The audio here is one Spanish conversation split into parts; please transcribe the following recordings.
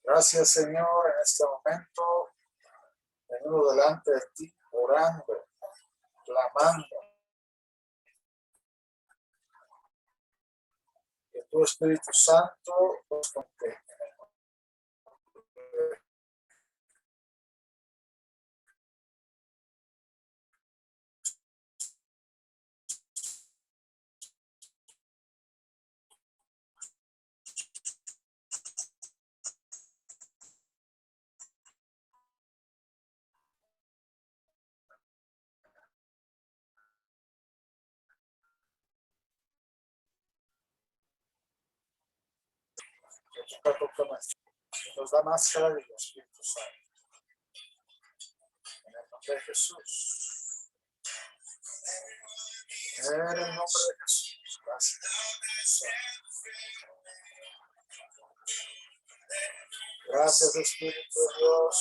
Gracias, Señor, en este momento venimos delante de ti, orando, clamando, que tu Espíritu Santo nos contenga. Que nos da más cada día, Espíritu Santo. En el nombre de Jesús. En el nombre de Jesús. Gracias. Gracias, Espíritu de Dios.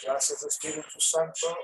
Gracias, Espíritu Santo.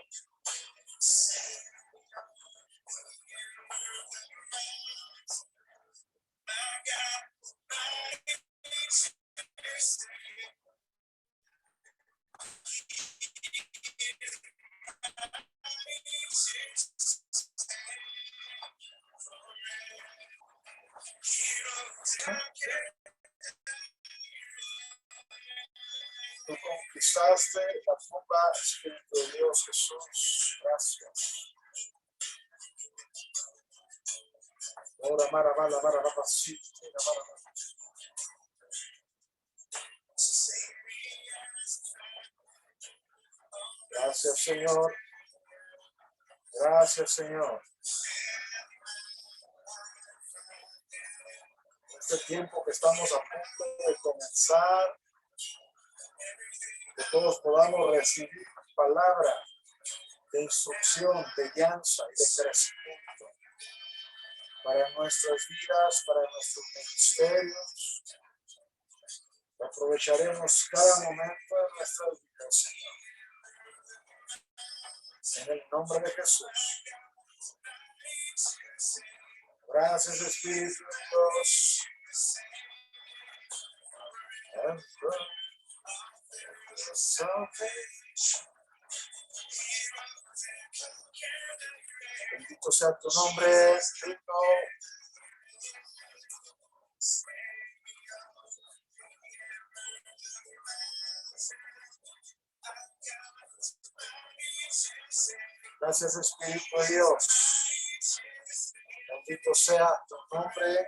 Tú conquistaste la tumba, Espíritu de Dios, Jesús. Gracias. Ahora, mara, mara, mara, mara, sí, mara, mara. Gracias, Señor. Gracias, Señor. Este tiempo que estamos a punto de comenzar, que todos podamos recibir palabra de instrucción, de guianza y de crecimiento para nuestras vidas, para nuestros ministerios. Aprovecharemos cada momento de nuestras vidas, Señor. En el nombre de Jesús. Gracias, Espíritu de Dios. Bendito sea tu nombre, Cristo. Gracias, Espíritu de Dios. Bendito sea tu nombre.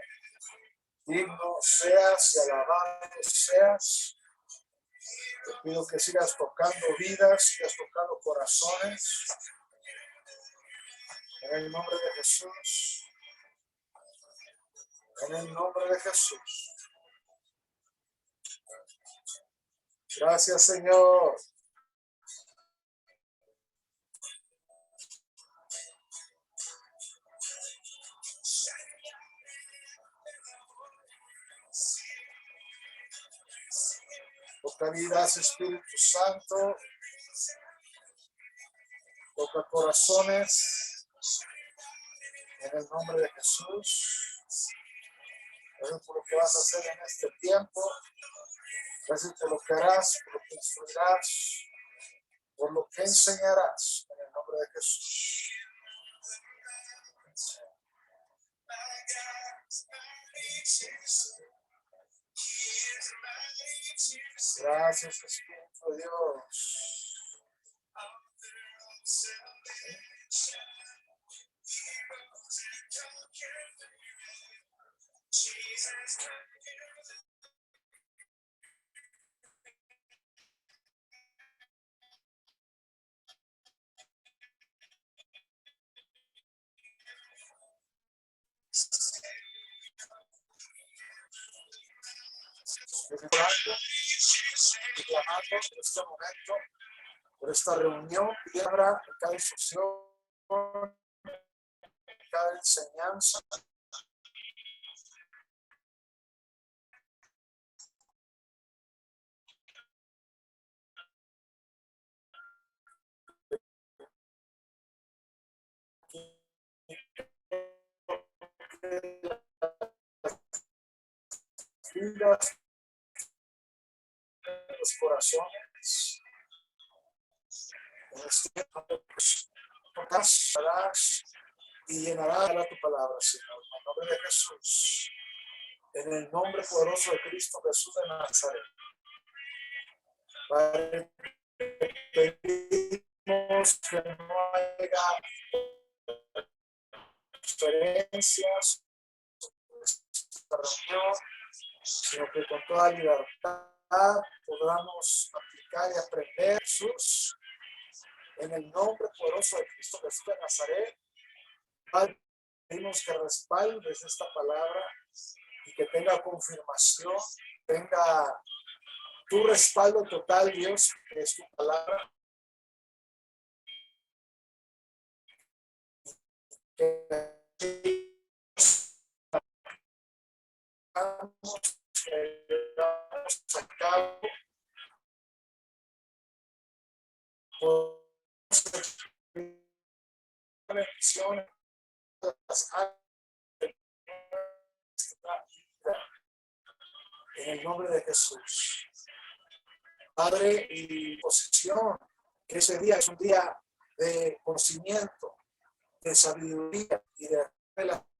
Digno seas y alabado seas. Te pido que sigas tocando vidas, sigas tocando corazones. En el nombre de Jesús. En el nombre de Jesús. Gracias, Señor. Toca vidas, Espíritu Santo. Toca corazones. En el nombre de Jesús. Gracias por lo que vas a hacer en este tiempo. Gracias por lo que harás, por lo que instruirás, por lo que enseñarás. En el nombre de Jesús. Gracias, Espíritu de Dios. Y clamando en este momento por esta reunión, piedra, cada instrucción, cada enseñanza, de las vidas de los corazones. En este tiempo, pues, tocarás y llenará tu palabra, Señor, en el nombre de Jesús, en el nombre poderoso de Cristo Jesús de Nazaret. Padre, pedimos que no haya diferencias en esta reunión, sino que con toda libertad podamos aplicar y aprender, Jesús, en el nombre poderoso de Cristo Jesús de Nazaret. Padre, pedimos que respaldes esta palabra y que tenga confirmación, tenga tu respaldo total, Dios, que es tu palabra. Que llevamos a cabo bendición en el nombre de Jesús. Padre, y posición, que ese día es un día de conocimiento, de sabiduría y de revelación.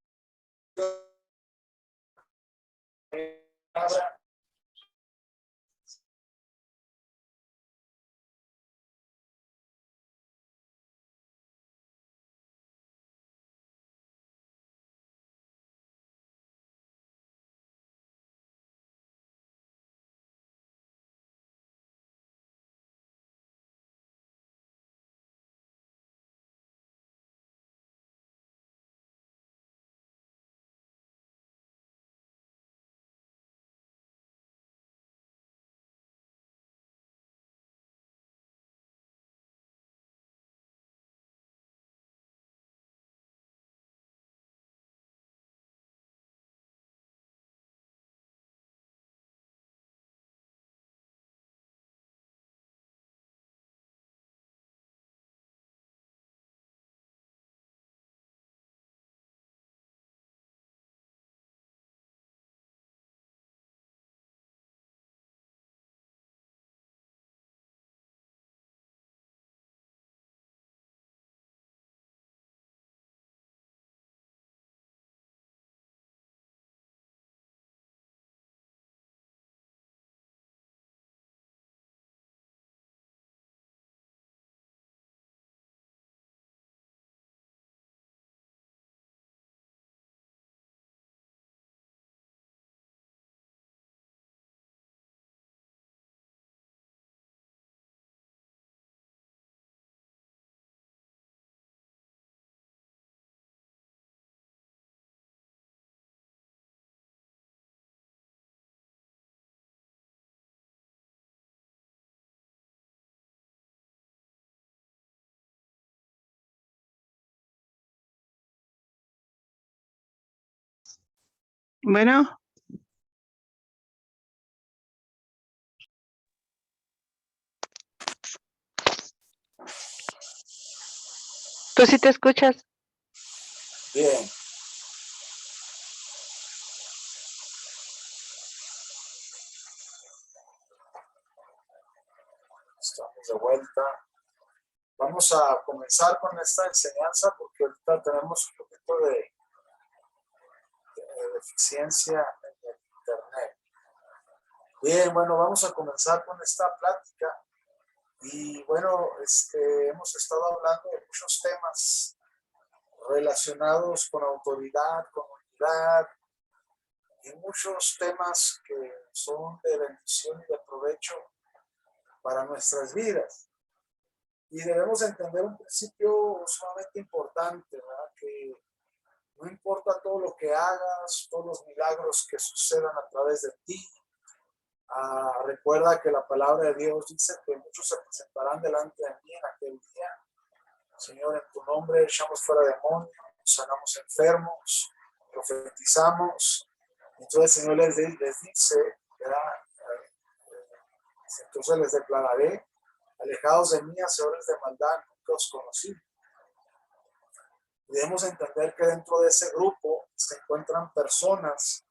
Bueno, ¿tú sí te escuchas? Bien. Estamos de vuelta. Vamos a comenzar con esta enseñanza porque ahorita tenemos un poquito de deficiencia en el internet. Bien, bueno, vamos a comenzar con esta plática. Y bueno, hemos estado hablando de muchos temas relacionados con autoridad, con unidad y muchos temas que son de bendición y de provecho para nuestras vidas. Y debemos entender un principio sumamente importante, ¿verdad? Que no importa todo lo que hagas, todos los milagros que sucedan a través de ti. Recuerda que la palabra de Dios dice que muchos se presentarán delante de mí en aquel día. Señor, en tu nombre echamos fuera demonios, sanamos enfermos, profetizamos. Entonces el Señor les dice, ¿verdad? Entonces les declararé, alejados de mí, hacedores de maldad, nunca os conocí. Debemos entender que dentro de ese grupo se encuentran personas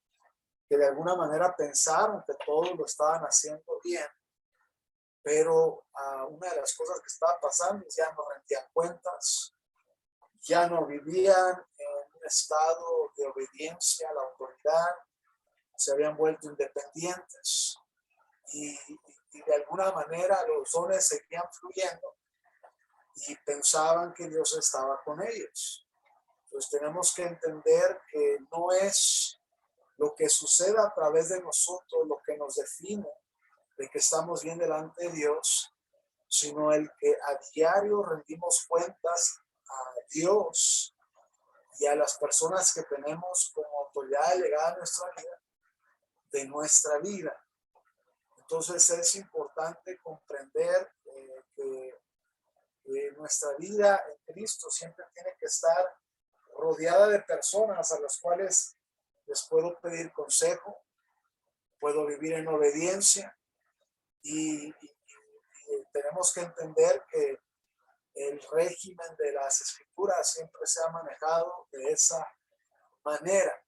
que de alguna manera pensaron que todos lo estaban haciendo bien, pero una de las cosas que estaba pasando es ya no rendían cuentas, ya no vivían en un estado de obediencia a la autoridad, se habían vuelto independientes y de alguna manera los dones seguían fluyendo y pensaban que Dios estaba con ellos. Entonces tenemos que entender que no es lo que sucede a través de nosotros lo que nos define de que estamos bien delante de Dios, sino el que a diario rendimos cuentas a Dios y a las personas que tenemos como autoridad delegada de nuestra vida. Entonces es importante comprender que nuestra vida en Cristo siempre tiene que estar rodeada de personas a las cuales les puedo pedir consejo, puedo vivir en obediencia y tenemos que entender que el régimen de las escrituras siempre se ha manejado de esa manera.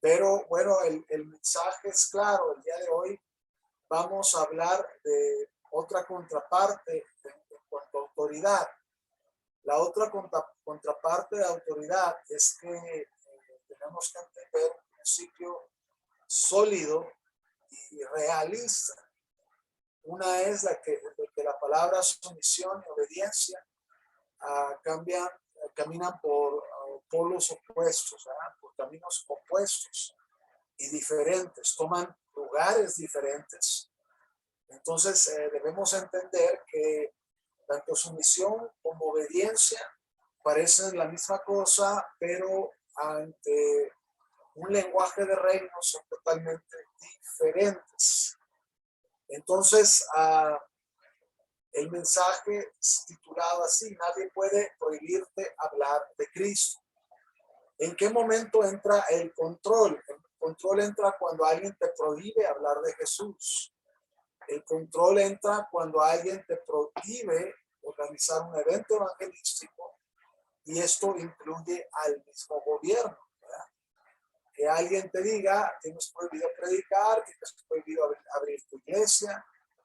Pero bueno, el mensaje es claro. El día de hoy vamos a hablar de otra contraparte en cuanto a autoridad. La otra contraparte de autoridad es que tenemos que entender un principio sólido y realista. Una es la que la palabra sumisión y obediencia caminan por polos opuestos, ¿verdad? Por caminos opuestos y diferentes, toman lugares diferentes. Entonces debemos entender que tanto sumisión como obediencia parecen la misma cosa, pero ante un lenguaje de reino son totalmente diferentes. Entonces, el mensaje es titulado así: nadie puede prohibirte hablar de Cristo. ¿En qué momento entra el control? El control entra cuando alguien te prohíbe hablar de Jesús. El control entra cuando alguien te prohíbe organizar un evento evangelístico, y esto incluye al mismo gobierno, ¿verdad? Que alguien te diga: tienes prohibido predicar, tienes prohibido abrir tu iglesia,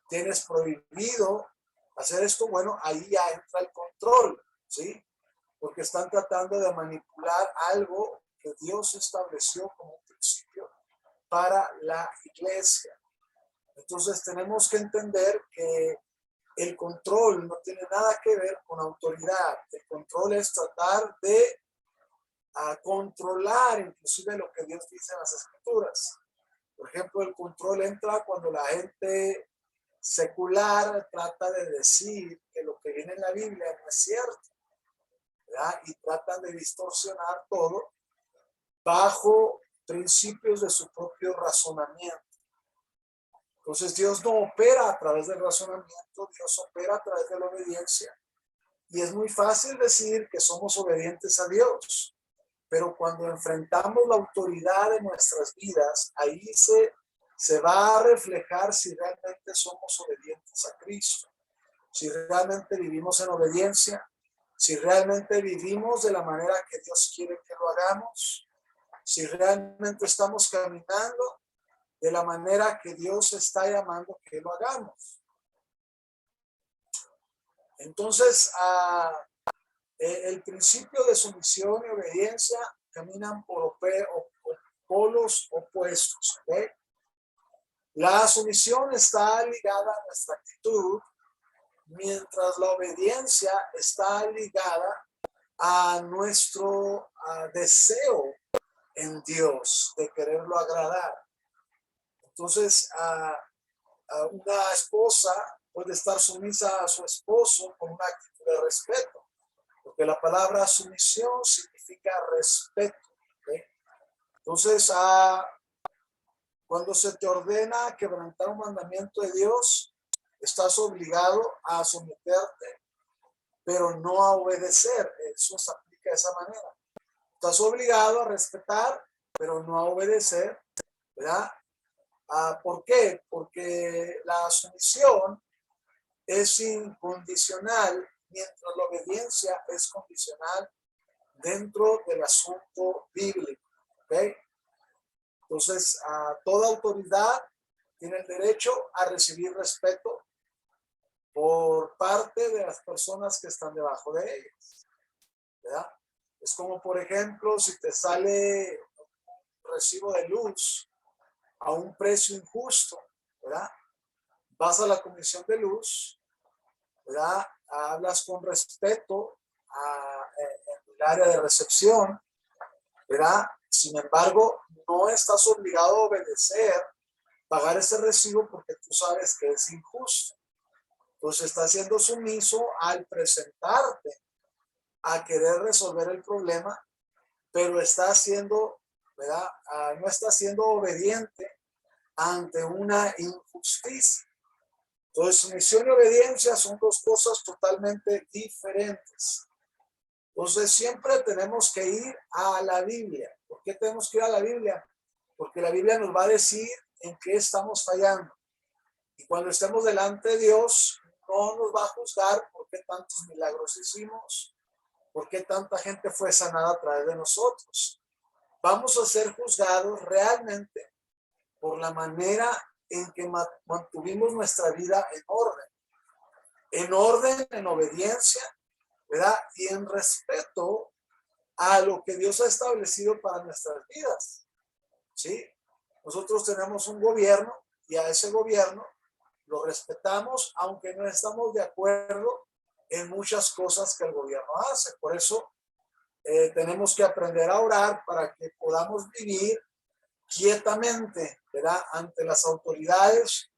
tienes prohibido hacer esto. Bueno, ahí ya entra el control, ¿sí? Porque están tratando de manipular algo que Dios estableció como un principio para la iglesia. Entonces tenemos que entender que el control no tiene nada que ver con autoridad. El control es tratar de controlar inclusive lo que Dios dice en las Escrituras. Por ejemplo, el control entra cuando la gente secular trata de decir que lo que viene en la Biblia no es cierto, ¿verdad? Y tratan de distorsionar todo bajo principios de su propio razonamiento. Entonces Dios no opera a través del razonamiento, Dios opera a través de la obediencia. Y es muy fácil decir que somos obedientes a Dios, pero cuando enfrentamos la autoridad de nuestras vidas, ahí se va a reflejar si realmente somos obedientes a Cristo, si realmente vivimos en obediencia, si realmente vivimos de la manera que Dios quiere que lo hagamos, si realmente estamos caminando de la manera que Dios está llamando que lo hagamos. Entonces, el principio de sumisión y obediencia caminan por polos opuestos, ¿okay? La sumisión está ligada a nuestra actitud, mientras la obediencia está ligada a nuestro deseo en Dios de quererlo agradar. Entonces, una esposa puede estar sumisa a su esposo con una actitud de respeto, porque la palabra sumisión significa respeto, ¿okay? Entonces, cuando se te ordena quebrantar un mandamiento de Dios, estás obligado a someterte, pero no a obedecer. Eso se aplica de esa manera. Estás obligado a respetar, pero no a obedecer, ¿verdad? ¿Por qué? Porque la sumisión es incondicional, mientras la obediencia es condicional dentro del asunto bíblico. ¿Ok? Entonces, toda autoridad tiene el derecho a recibir respeto por parte de las personas que están debajo de ellas, ¿verdad? Es como, por ejemplo, si te sale un recibo de luz a un precio injusto, ¿verdad? Vas a la comisión de luz, ¿verdad? Hablas con respeto en el área de recepción, ¿verdad? Sin embargo, no estás obligado a obedecer, pagar ese recibo porque tú sabes que es injusto. Entonces estás siendo sumiso al presentarte a querer resolver el problema, pero está siendo, ¿verdad? No está siendo obediente ante una injusticia. Entonces, sumisión y obediencia son dos cosas totalmente diferentes. Entonces, siempre tenemos que ir a la Biblia. ¿Por qué tenemos que ir a la Biblia? Porque la Biblia nos va a decir en qué estamos fallando. Y cuando estemos delante de Dios, no nos va a juzgar por qué tantos milagros hicimos, por qué tanta gente fue sanada a través de nosotros. Vamos a ser juzgados realmente por la manera en que mantuvimos nuestra vida en orden, en obediencia, ¿verdad? Y en respeto a lo que Dios ha establecido para nuestras vidas, ¿sí? Nosotros tenemos un gobierno y a ese gobierno lo respetamos, aunque no estamos de acuerdo en muchas cosas que el gobierno hace. Por eso tenemos que aprender a orar para que podamos vivir quietamente, ¿verdad? Ante las autoridades,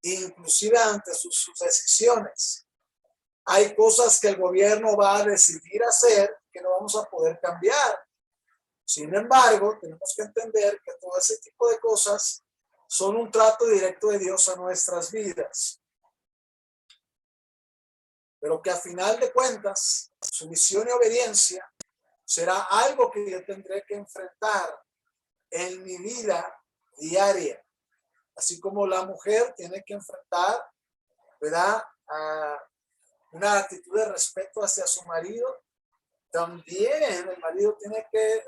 inclusive ante sus decisiones. Hay cosas que el gobierno va a decidir hacer que no vamos a poder cambiar. Sin embargo, tenemos que entender que todo ese tipo de cosas son un trato directo de Dios a nuestras vidas. Pero que a final de cuentas, sumisión y obediencia será algo que yo tendré que enfrentar en mi vida diaria. Así como la mujer tiene que enfrentar, ¿verdad?, una actitud de respeto hacia su marido, también el marido tiene que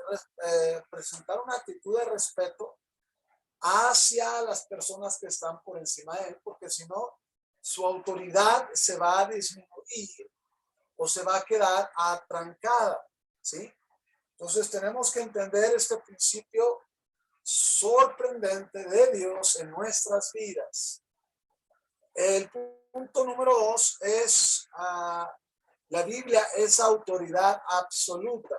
presentar una actitud de respeto hacia las personas que están por encima de él, porque si no, su autoridad se va a disminuir o se va a quedar atrancada, ¿sí? Entonces tenemos que entender este principio sorprendente de Dios en nuestras vidas. El punto número 2 es la Biblia es autoridad absoluta.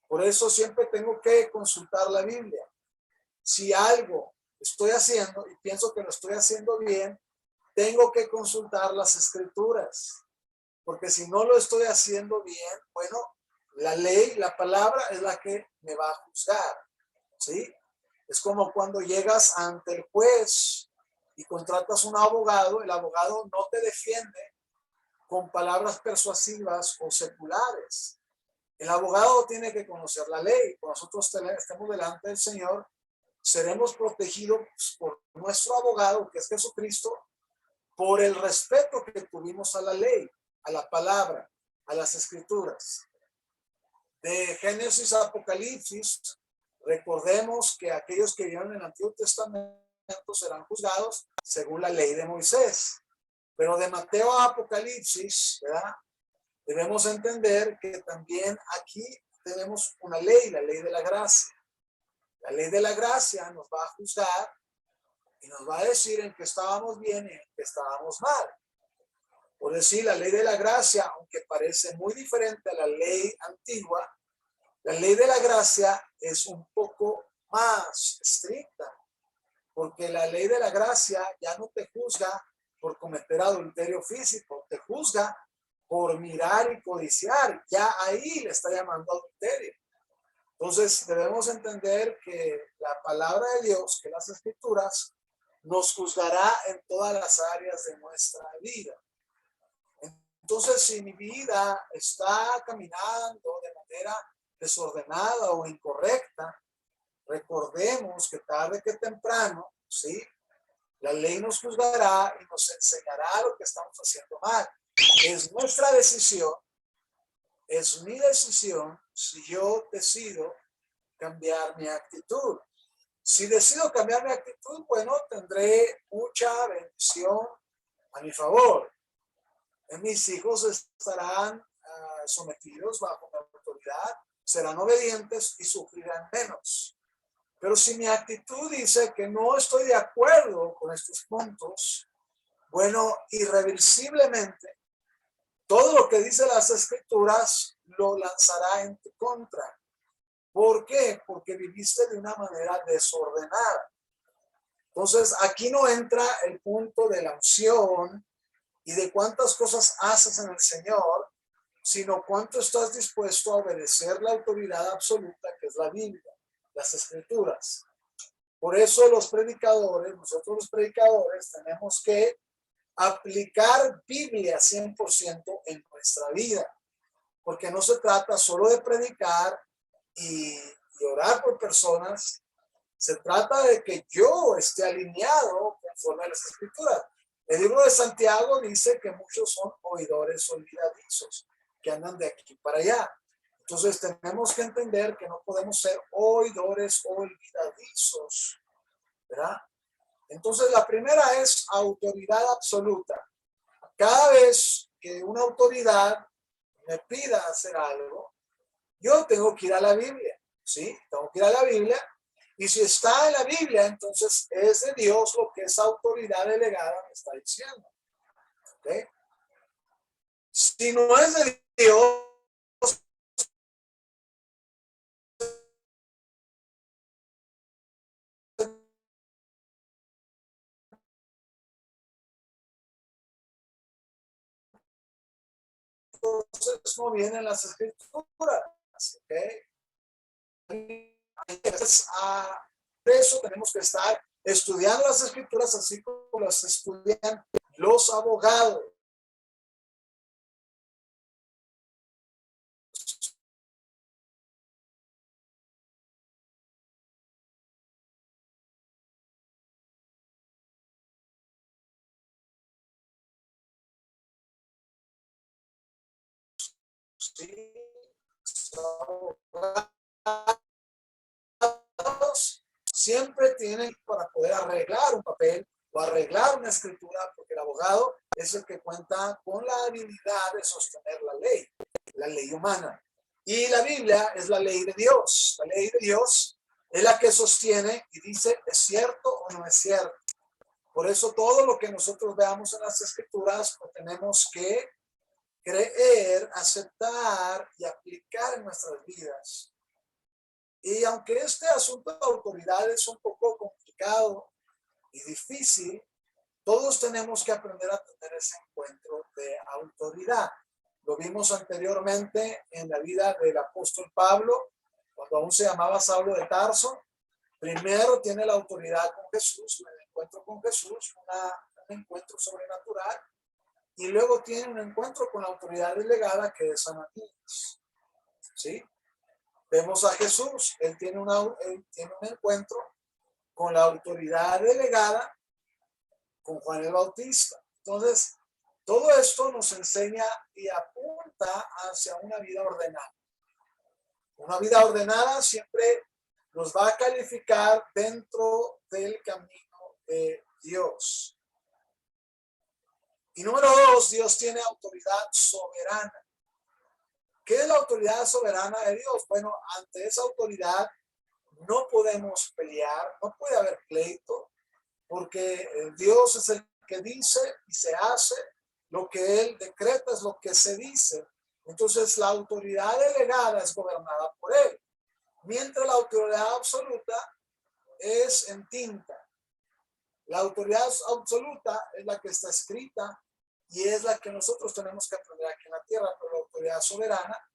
Por eso siempre tengo que consultar la Biblia. Si algo estoy haciendo y pienso que lo estoy haciendo bien, tengo que consultar las escrituras. Porque si no lo estoy haciendo bien, bueno, la ley, la palabra es la que me va a juzgar, ¿sí? Es como cuando llegas ante el juez y contratas un abogado, el abogado no te defiende con palabras persuasivas o seculares. El abogado tiene que conocer la ley. Cuando nosotros estemos delante del Señor, seremos protegidos por nuestro abogado, que es Jesucristo, por el respeto que tuvimos a la ley, a la palabra, a las escrituras. De Génesis a Apocalipsis, recordemos que aquellos que vivieron en el Antiguo Testamento serán juzgados según la ley de Moisés. Pero de Mateo a Apocalipsis, ¿verdad?, debemos entender que también aquí tenemos una ley, la ley de la gracia. La ley de la gracia nos va a juzgar y nos va a decir en qué estábamos bien y en qué estábamos mal. Por decir, la ley de la gracia, aunque parece muy diferente a la ley antigua, la ley de la gracia es un poco más estricta, porque la ley de la gracia ya no te juzga por cometer adulterio físico, te juzga por mirar y codiciar. Ya ahí le está llamando adulterio. Entonces debemos entender que la palabra de Dios, que las escrituras, nos juzgará en todas las áreas de nuestra vida. Entonces, si mi vida está caminando de manera desordenada o incorrecta, recordemos que tarde que temprano, ¿sí?, la ley nos juzgará y nos enseñará lo que estamos haciendo mal. Es nuestra decisión, es mi decisión, si yo decido cambiar mi actitud. Si decido cambiar mi actitud, bueno, tendré mucha bendición a mi favor. Mis hijos estarán sometidos bajo mi autoridad, serán obedientes y sufrirán menos. Pero si mi actitud dice que no estoy de acuerdo con estos puntos, bueno, irreversiblemente, todo lo que dice las Escrituras lo lanzará en tu contra. ¿Por qué? Porque viviste de una manera desordenada. Entonces, aquí no entra el punto de la unción y de cuántas cosas haces en el Señor, sino cuánto estás dispuesto a obedecer la autoridad absoluta que es la Biblia, las Escrituras. Por eso los predicadores, nosotros los predicadores, tenemos que aplicar Biblia 100% en nuestra vida, porque no se trata solo de predicar y orar por personas, se trata de que yo esté alineado conforme a las Escrituras. El libro de Santiago dice que muchos son oidores olvidadizos, que andan de aquí para allá. Entonces tenemos que entender que no podemos ser oidores olvidadizos, ¿verdad? Entonces la primera es autoridad absoluta. Cada vez que una autoridad me pida hacer algo, yo tengo que ir a la Biblia, ¿sí? Tengo que ir a la Biblia. Y si está en la Biblia, entonces es de Dios lo que esa autoridad delegada me está diciendo. ¿Okay? Si no es de Dios, entonces no vienen las Escrituras. ¿Okay? Por eso tenemos que estar estudiando las Escrituras así como las estudian los abogados. ¿Sí? Siempre tienen para poder arreglar un papel o arreglar una escritura, porque el abogado es el que cuenta con la habilidad de sostener la ley humana. Y la Biblia es la ley de Dios. La ley de Dios es la que sostiene y dice, ¿es cierto o no es cierto? Por eso todo lo que nosotros veamos en las escrituras lo tenemos que creer, aceptar y aplicar en nuestras vidas. Y aunque este asunto de autoridad es un poco complicado y difícil, todos tenemos que aprender a tener ese encuentro de autoridad. Lo vimos anteriormente en la vida del apóstol Pablo, cuando aún se llamaba Saulo de Tarso. Primero tiene la autoridad con Jesús, el encuentro con Jesús, un encuentro sobrenatural, y luego tiene un encuentro con la autoridad delegada que es Ananías. ¿Sí? Vemos a Jesús, él tiene un encuentro con la autoridad delegada con Juan el Bautista. Entonces, todo esto nos enseña y apunta hacia una vida ordenada. Una vida ordenada siempre nos va a calificar dentro del camino de Dios. Y número 2, Dios tiene autoridad soberana. ¿Qué es la autoridad soberana de Dios? Bueno, ante esa autoridad no podemos pelear, no puede haber pleito, porque Dios es el que dice y se hace, lo que Él decreta es lo que se dice. Entonces la autoridad delegada es gobernada por Él, mientras la autoridad absoluta es en tinta. La autoridad absoluta es la que está escrita y es la que nosotros tenemos que aprender aquí en la tierra, pero la autoridad soberana,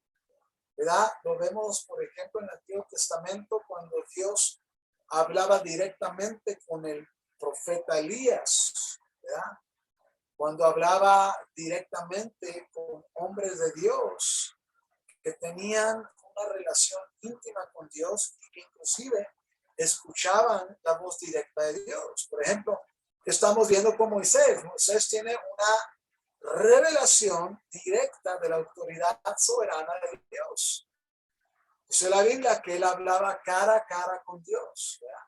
¿verdad? Lo vemos, por ejemplo, en el Antiguo Testamento, cuando Dios hablaba directamente con el profeta Elías, ¿verdad? Cuando hablaba directamente con hombres de Dios que tenían una relación íntima con Dios y que inclusive escuchaban la voz directa de Dios. Por ejemplo, estamos viendo con Moisés. Moisés tiene una revelación directa de la autoridad soberana de Dios. Dice la Biblia que él hablaba cara a cara con Dios, ¿verdad?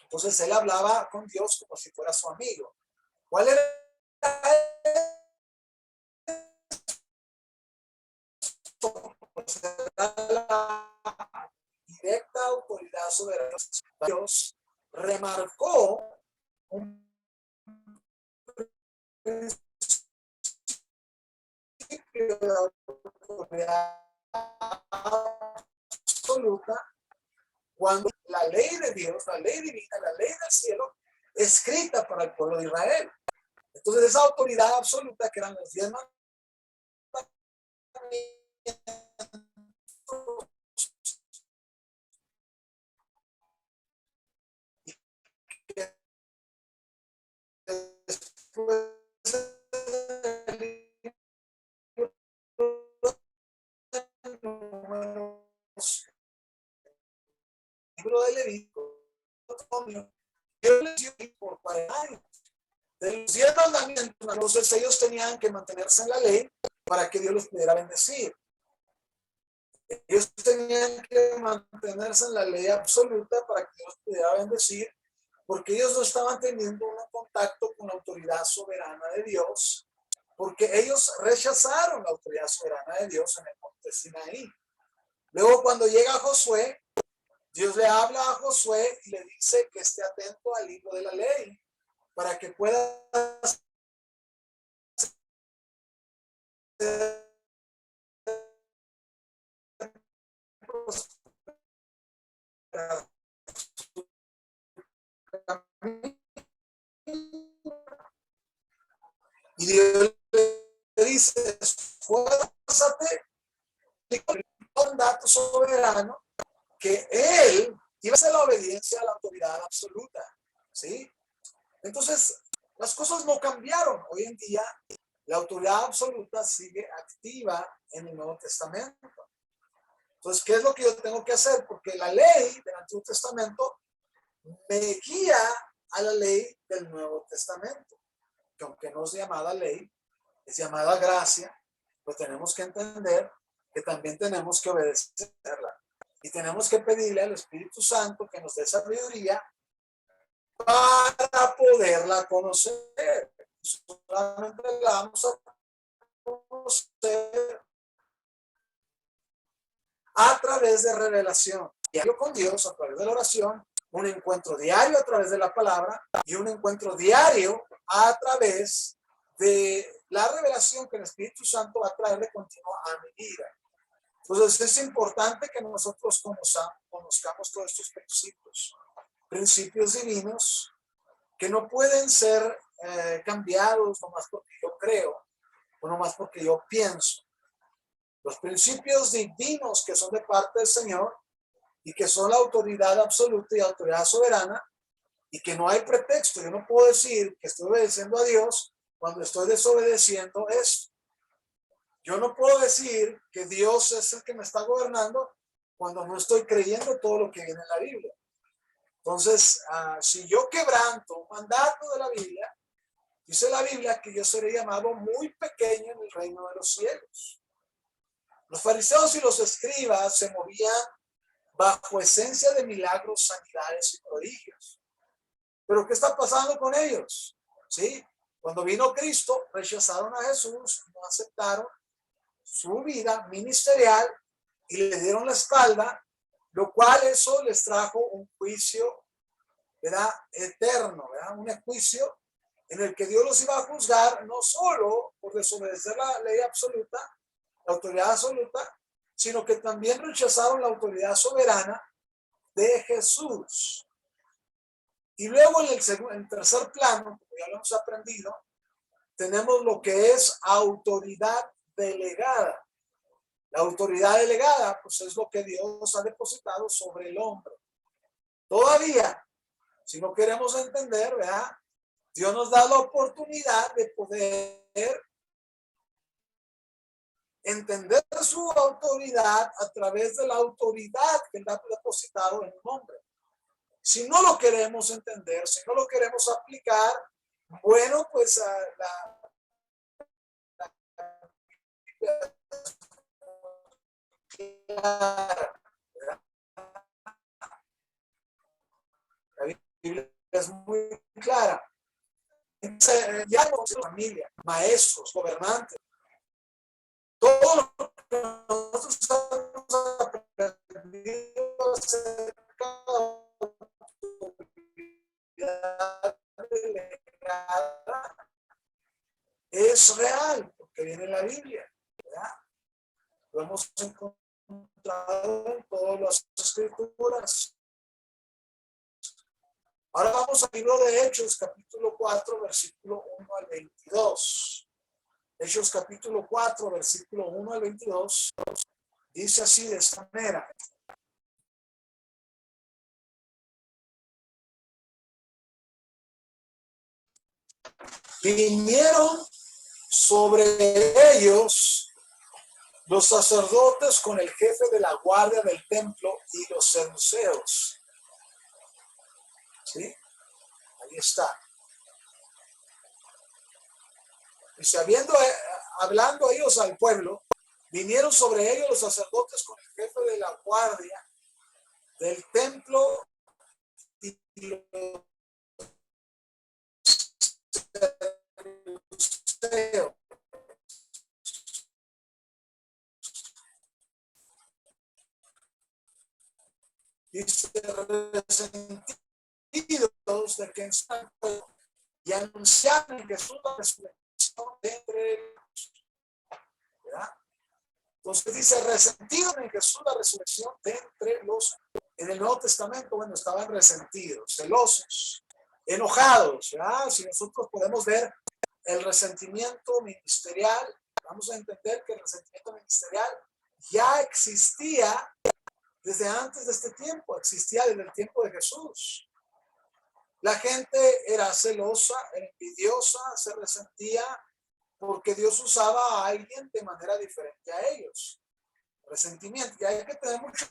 Entonces él hablaba con Dios como si fuera su amigo. ¿Cuál era la directa autoridad soberana? Dios remarcó un principio de autoridad absoluta cuando la ley de Dios, la ley divina, la ley del cielo, escrita para el pueblo de Israel. Entonces esa autoridad absoluta que eran los 10 libro de Levítico, Dios les dio por 40 años. De los 10 mandamientos, entonces ellos tenían que mantenerse en la ley para que Dios los pudiera bendecir. Ellos tenían que mantenerse en la ley absoluta para que Dios pudiera bendecir, porque ellos no estaban teniendo un contacto con la autoridad soberana de Dios, porque ellos rechazaron la autoridad soberana de Dios en el monte Sinaí. Luego cuando llega Josué, Dios le habla a Josué y le dice que esté atento al libro de la ley para que pueda y Dios le dice, esfuérzate con un dato soberano que él iba a hacer la obediencia a la autoridad absoluta, ¿sí? Entonces, las cosas no cambiaron. Hoy en día, la autoridad absoluta sigue activa en el Nuevo Testamento. Entonces, ¿qué es lo que yo tengo que hacer? Porque la ley del Antiguo Testamento me guía a la ley del Nuevo Testamento, que aunque no es llamada ley, es llamada gracia, pues tenemos que entender que también tenemos que obedecerla. Y tenemos que pedirle al Espíritu Santo que nos dé sabiduría para poderla conocer. Solamente la vamos a conocer a través de revelación. Diario con Dios, a través de la oración, un encuentro diario a través de la palabra y un encuentro diario a través de la revelación que el Espíritu Santo va a traer de continuo a mi vida. Entonces es importante que nosotros conozcamos todos estos principios divinos que no pueden ser cambiados nomás porque yo creo o nomás porque yo pienso. Los principios divinos que son de parte del Señor y que son la autoridad absoluta y autoridad soberana y que no hay pretexto. Yo no puedo decir que estoy obedeciendo a Dios cuando estoy desobedeciendo esto. Yo no puedo decir que Dios es el que me está gobernando cuando no estoy creyendo todo lo que viene en la Biblia. Entonces, si yo quebranto un mandato de la Biblia, dice la Biblia que yo seré llamado muy pequeño en el reino de los cielos. Los fariseos y los escribas se movían bajo esencia de milagros, sanidades y prodigios. Pero ¿qué está pasando con ellos? ¿Sí? Cuando vino Cristo, rechazaron a Jesús, no aceptaron su vida ministerial y le dieron la espalda, lo cual eso les trajo un juicio, ¿verdad? Eterno, ¿verdad? Un juicio en el que Dios los iba a juzgar no solo por desobedecer la ley absoluta, la autoridad absoluta, sino que también rechazaron la autoridad soberana de Jesús. Y luego en el tercer plano, como ya lo hemos aprendido, tenemos lo que es autoridad delegada. La autoridad delegada, pues es lo que Dios ha depositado sobre el hombre. Todavía, si no queremos entender, ¿verdad? Dios nos da la oportunidad de poder entender su autoridad a través de la autoridad que Él ha depositado en un hombre. Si no lo queremos entender, si no lo queremos aplicar, bueno, pues clara, ¿verdad? La Biblia es muy clara. Ya no familia, maestros, gobernantes, todo lo que nosotros hemos aprendido acerca de la delegada es real, porque viene en la Biblia, ¿verdad? Lo hemos encontrado en todas las escrituras. Ahora vamos al libro de Hechos, capítulo 4, versículo 1 al 22. Hechos capítulo 4, versículo 1 al 22, dice así de esta manera. Vinieron sobre ellos los sacerdotes con el jefe de la guardia del templo y los saduceos. ¿Sí? Ahí está. Dice, hablando ellos al pueblo, vinieron sobre ellos los sacerdotes con el jefe de la guardia del templo y los saduceos. Dice, resentidos de que en Santo y anunciaron en Jesús la resurrección de entre ellos. ¿Verdad? Entonces dice, resentidos en Jesús la resurrección de entre los. En el Nuevo Testamento, bueno, estaban resentidos, celosos, enojados. ¿Verdad? Si nosotros podemos ver el resentimiento ministerial, vamos a entender que el resentimiento ministerial ya existía desde antes de este tiempo, existía desde el tiempo de Jesús. La gente era celosa, era envidiosa, se resentía porque Dios usaba a alguien de manera diferente a ellos. Resentimiento. Y hay que tener mucho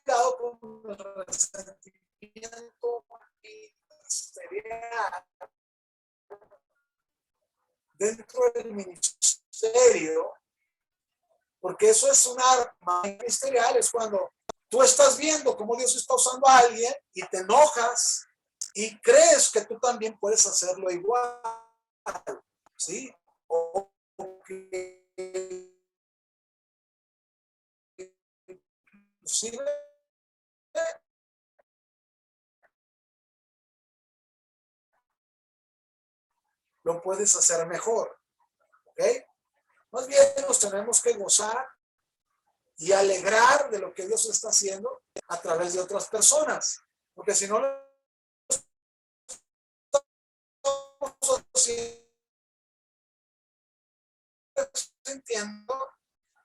cuidado con el resentimiento ministerial. Dentro del ministerio, porque eso es un arma ministerial, es cuando tú estás viendo cómo Dios está usando a alguien y te enojas y crees que tú también puedes hacerlo igual, ¿sí? O que inclusive lo puedes hacer mejor, ¿ok? Más bien nos tenemos que gozar y alegrar de lo que Dios está haciendo a través de otras personas, porque si no lo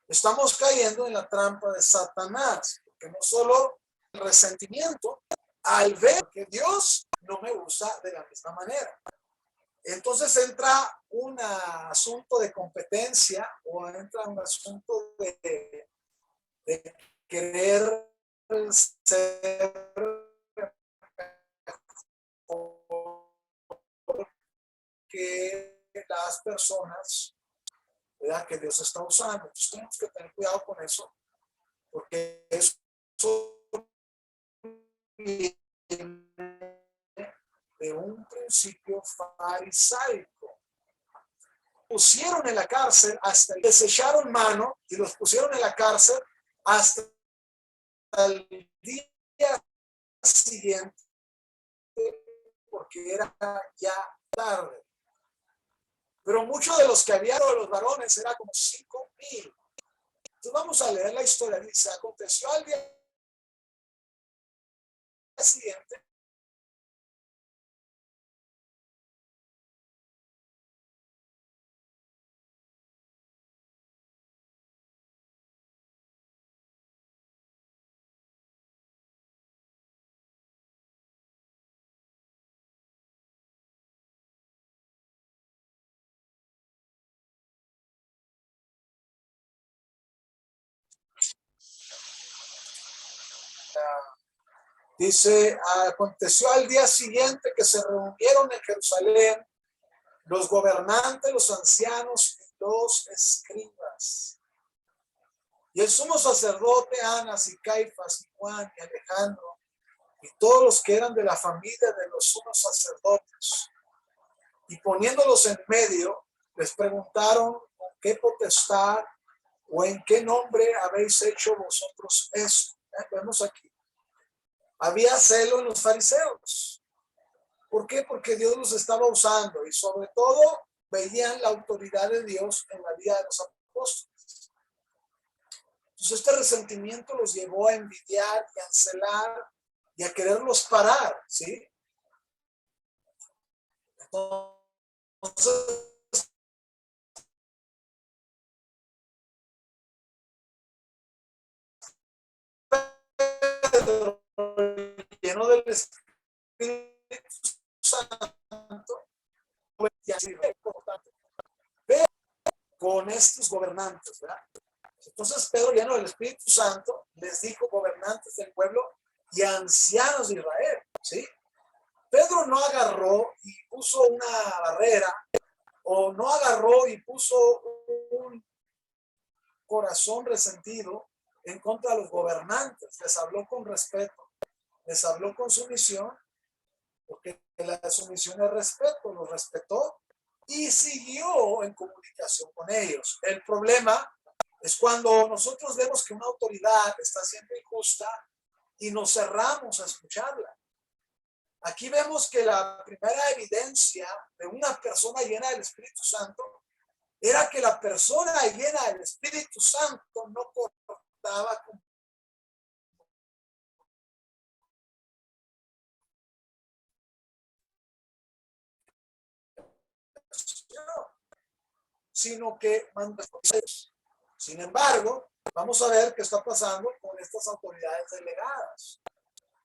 estamos cayendo en la trampa de Satanás, porque no solo el resentimiento al ver que Dios no me usa de la misma manera. Entonces entra un asunto de competencia o entra un asunto de querer ser que las personas, ¿verdad?, que Dios está usando. Entonces tenemos que tener cuidado con eso, porque eso viene de un principio farisaico. Pusieron en la cárcel hasta les echaron mano y los pusieron en la cárcel hasta el día siguiente, porque era ya tarde. Pero muchos de los que habían de los varones era como 5,000. Entonces vamos a leer la historia. Dice, aconteció al día siguiente dice, aconteció al día siguiente que se reunieron en Jerusalén los gobernantes, los ancianos y los escribas. Y el sumo sacerdote Anas y Caifás y Juan y Alejandro y todos los que eran de la familia de los sumos sacerdotes, y poniéndolos en medio, les preguntaron con qué potestad o en qué nombre habéis hecho vosotros esto. Vemos aquí. Había celo en los fariseos. ¿Por qué? Porque Dios los estaba usando y sobre todo veían la autoridad de Dios en la vida de los apóstoles. Entonces este resentimiento los llevó a envidiar y a celar y a quererlos parar, ¿sí? Entonces, Pedro, lleno del Espíritu Santo, y así, pero con estos gobernantes, ¿verdad? Entonces Pedro, lleno del Espíritu Santo, les dijo gobernantes del pueblo y ancianos de Israel, ¿sí? Pedro no agarró y puso una barrera, o no agarró y puso un corazón resentido en contra de los gobernantes. Les habló con respeto, les habló con sumisión, porque la sumisión es respeto, los respetó y siguió en comunicación con ellos. El problema es cuando nosotros vemos que una autoridad está siendo injusta y nos cerramos a escucharla. Aquí vemos que la primera evidencia de una persona llena del Espíritu Santo era que la persona llena del Espíritu Santo no cortaba con sino que mandó. Sin embargo, vamos a ver qué está pasando con estas autoridades delegadas.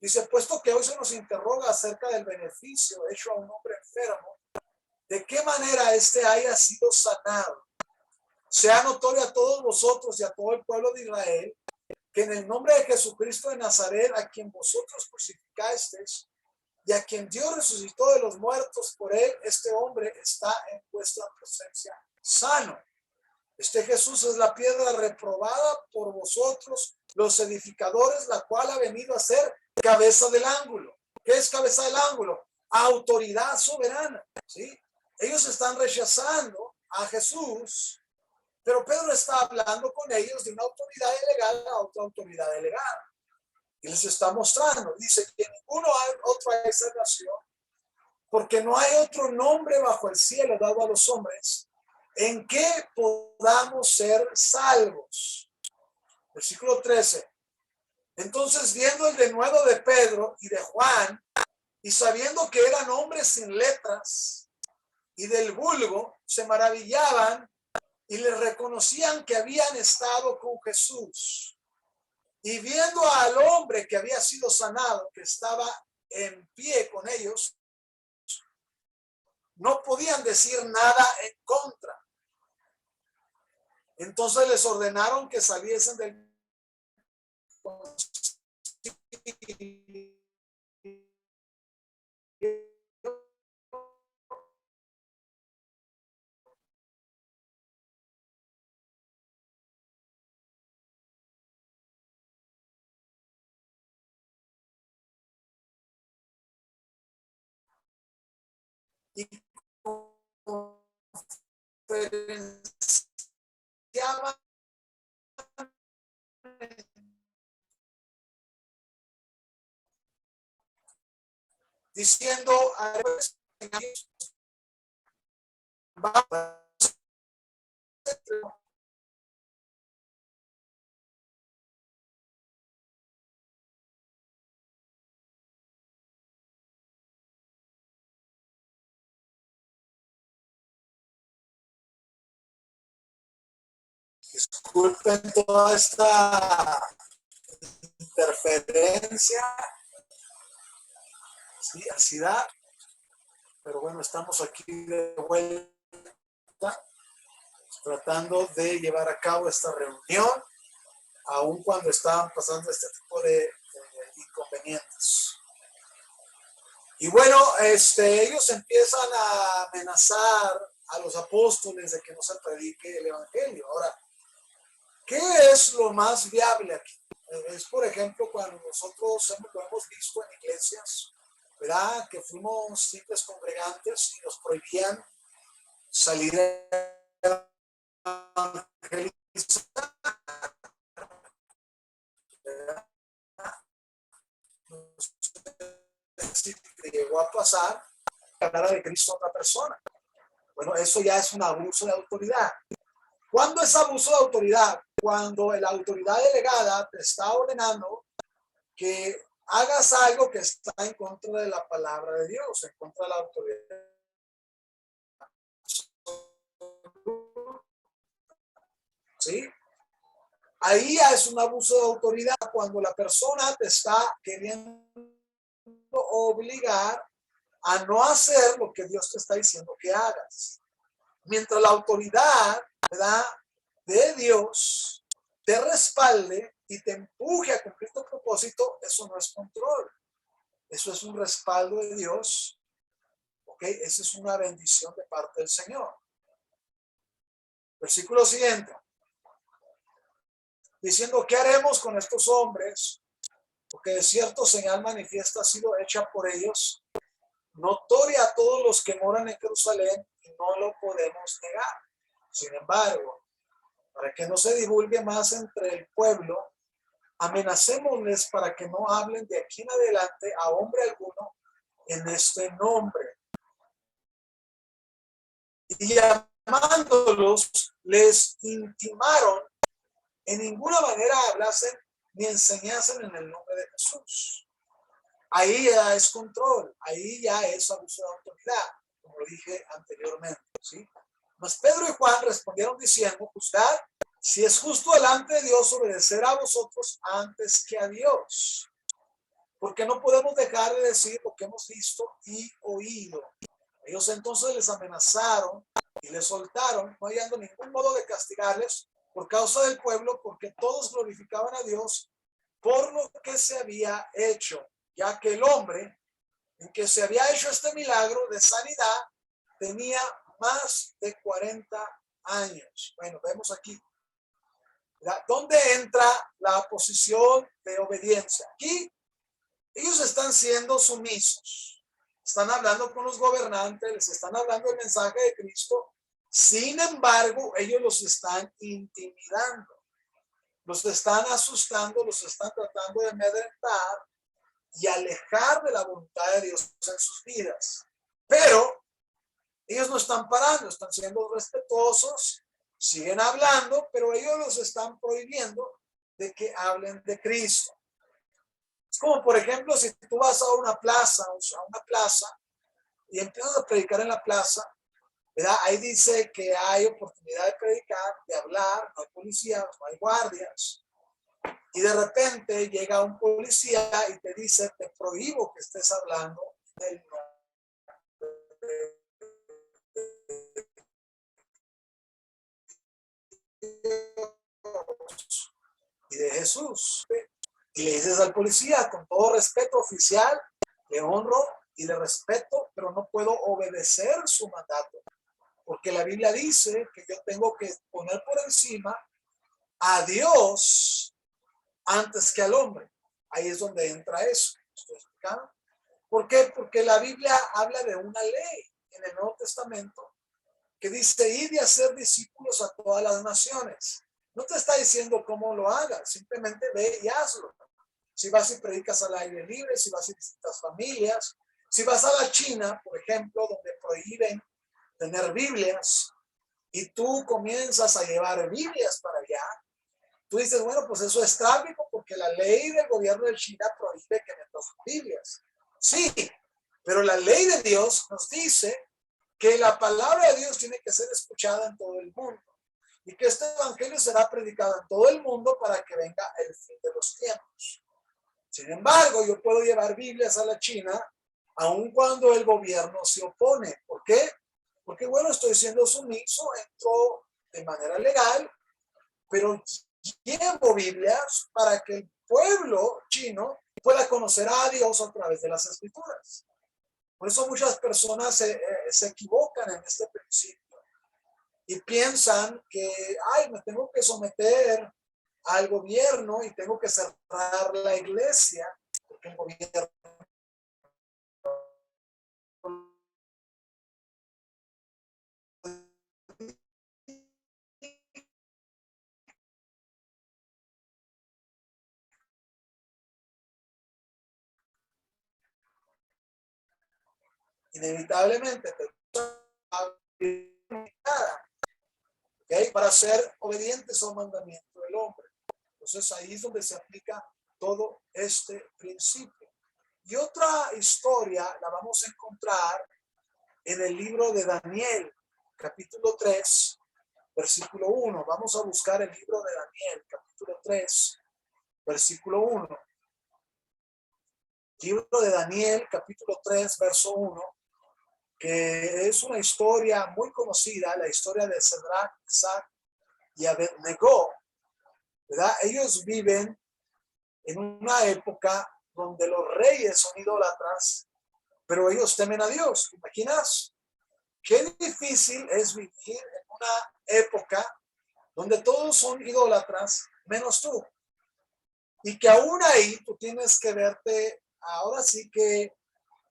Dice, puesto que hoy se nos interroga acerca del beneficio hecho a un hombre enfermo, de qué manera éste haya sido sanado, sea notorio a todos vosotros y a todo el pueblo de Israel, que en el nombre de Jesucristo de Nazaret, a quien vosotros crucificasteis y a quien Dios resucitó de los muertos, por él este hombre está en vuestra presencia sano. Este Jesús es la piedra reprobada por vosotros, los edificadores, la cual ha venido a ser cabeza del ángulo. ¿Qué es cabeza del ángulo? Autoridad soberana, ¿sí? Ellos están rechazando a Jesús, pero Pedro está hablando con ellos de una autoridad delegada a otra autoridad delegada. Y les está mostrando, dice que ninguno hay otro a esa nación, porque no hay otro nombre bajo el cielo dado a los hombres en que podamos ser salvos. Versículo 13. Entonces, viendo el denuedo de Pedro y de Juan, y sabiendo que eran hombres sin letras y del vulgo, se maravillaban y les reconocían que habían estado con Jesús. Y viendo al hombre que había sido sanado, que estaba en pie con ellos, no podían decir nada en contra. Entonces les ordenaron que saliesen del y conferenciaban diciendo a disculpen toda esta interferencia, sí, ansiedad, pero bueno, estamos aquí de vuelta tratando de llevar a cabo esta reunión, aun cuando estaban pasando este tipo de inconvenientes. Y bueno, ellos empiezan a amenazar a los apóstoles de que no se predique el evangelio. Ahora, ¿Qué es lo más viable aquí? Es, por ejemplo, cuando nosotros lo hemos visto en iglesias, ¿verdad? Que fuimos simples congregantes y nos prohibían salir a evangelizar, ¿verdad? No sé si te llegó a pasar hablar de Cristo a otra persona. Bueno, eso ya es un abuso de autoridad. ¿Cuándo es abuso de autoridad? Cuando la autoridad delegada te está ordenando que hagas algo que está en contra de la palabra de Dios, en contra de la autoridad. ¿Sí? Ahí ya es un abuso de autoridad cuando la persona te está queriendo obligar a no hacer lo que Dios te está diciendo que hagas. Mientras la autoridad, ¿verdad?, de Dios te respalde y te empuje a cumplir tu propósito, eso no es control. Eso es un respaldo de Dios. ¿Ok? Esa es una bendición de parte del Señor. Versículo siguiente. Diciendo, ¿qué haremos con estos hombres? Porque de cierto señal manifiesta ha sido hecha por ellos, notoria a todos los que moran en Jerusalén, y no lo podemos negar. Sin embargo, para que no se divulgue más entre el pueblo, amenacémosles para que no hablen de aquí en adelante a hombre alguno en este nombre. Y llamándolos, les intimaron en ninguna manera hablasen ni enseñasen en el nombre de Jesús. Ahí ya es control, ahí ya es abuso de autoridad, como lo dije anteriormente, ¿sí? Mas Pedro y Juan respondieron diciendo, juzgad si es justo delante de Dios obedecer a vosotros antes que a Dios. Porque no podemos dejar de decir lo que hemos visto y oído. Ellos entonces les amenazaron y les soltaron, no hallando ningún modo de castigarles por causa del pueblo, porque todos glorificaban a Dios por lo que se había hecho, ya que el hombre en que se había hecho este milagro de sanidad tenía más de 40 años. Bueno, vemos aquí. ¿Dónde entra la posición de obediencia? Aquí ellos están siendo sumisos. Están hablando con los gobernantes, les están hablando el mensaje de Cristo. Sin embargo, ellos los están intimidando, los están asustando, los están tratando de amedrentar y alejar de la voluntad de Dios en sus vidas. Pero ellos no están parando, están siendo respetuosos, siguen hablando, pero ellos los están prohibiendo de que hablen de Cristo. Es como, por ejemplo, si tú vas a una plaza y empiezas a predicar en la plaza, ¿verdad? Ahí dice que hay oportunidad de predicar, de hablar, no hay policías, no hay guardias. Y de repente llega un policía y te dice, te prohíbo que estés hablando del nombre y de Jesús. Y le dices al policía, con todo respeto oficial, le honro y le respeto, pero no puedo obedecer su mandato. Porque la Biblia dice que yo tengo que poner por encima a Dios antes que al hombre. Ahí es donde entra eso. ¿Estoy explicando? ¿Por qué? Porque la Biblia habla de una ley en el Nuevo Testamento que dice, id y hacer discípulos a todas las naciones. No te está diciendo cómo lo hagas, simplemente ve y hazlo. Si vas y predicas al aire libre, si vas y visitas familias, si vas a la China, por ejemplo, donde prohíben tener Biblias, y tú comienzas a llevar Biblias para allá, tú dices, bueno, pues eso es tráfico porque la ley del gobierno de China prohíbe que metas Biblias. Sí, pero la ley de Dios nos dice que la palabra de Dios tiene que ser escuchada en todo el mundo y que este evangelio será predicado en todo el mundo para que venga el fin de los tiempos. Sin embargo, yo puedo llevar Biblias a la China aun cuando el gobierno se opone. ¿Por qué? Porque, bueno, estoy siendo sumiso, entro de manera legal, pero llevo Biblias para que el pueblo chino pueda conocer a Dios a través de las escrituras. Por eso muchas personas se equivocan en este principio y piensan que, ay, me tengo que someter al gobierno y tengo que cerrar la iglesia, porque el gobierno inevitablemente ¿okay? Para ser obedientes a un mandamiento del hombre. Entonces ahí es donde se aplica todo este principio. Y otra historia la vamos a encontrar en el libro de Daniel, capítulo 3, versículo 1. Vamos a buscar el libro de Daniel, capítulo 3, versículo 1. Libro de Daniel, capítulo 3, verso 1, que es una historia muy conocida, la historia de Sadrach, Mesach y Abednego, ¿verdad? Ellos viven en una época donde los reyes son idólatras, pero ellos temen a Dios. ¿Te imaginas? Qué difícil es vivir en una época donde todos son idólatras, menos tú. Y que aún ahí tú tienes que verte, ahora sí que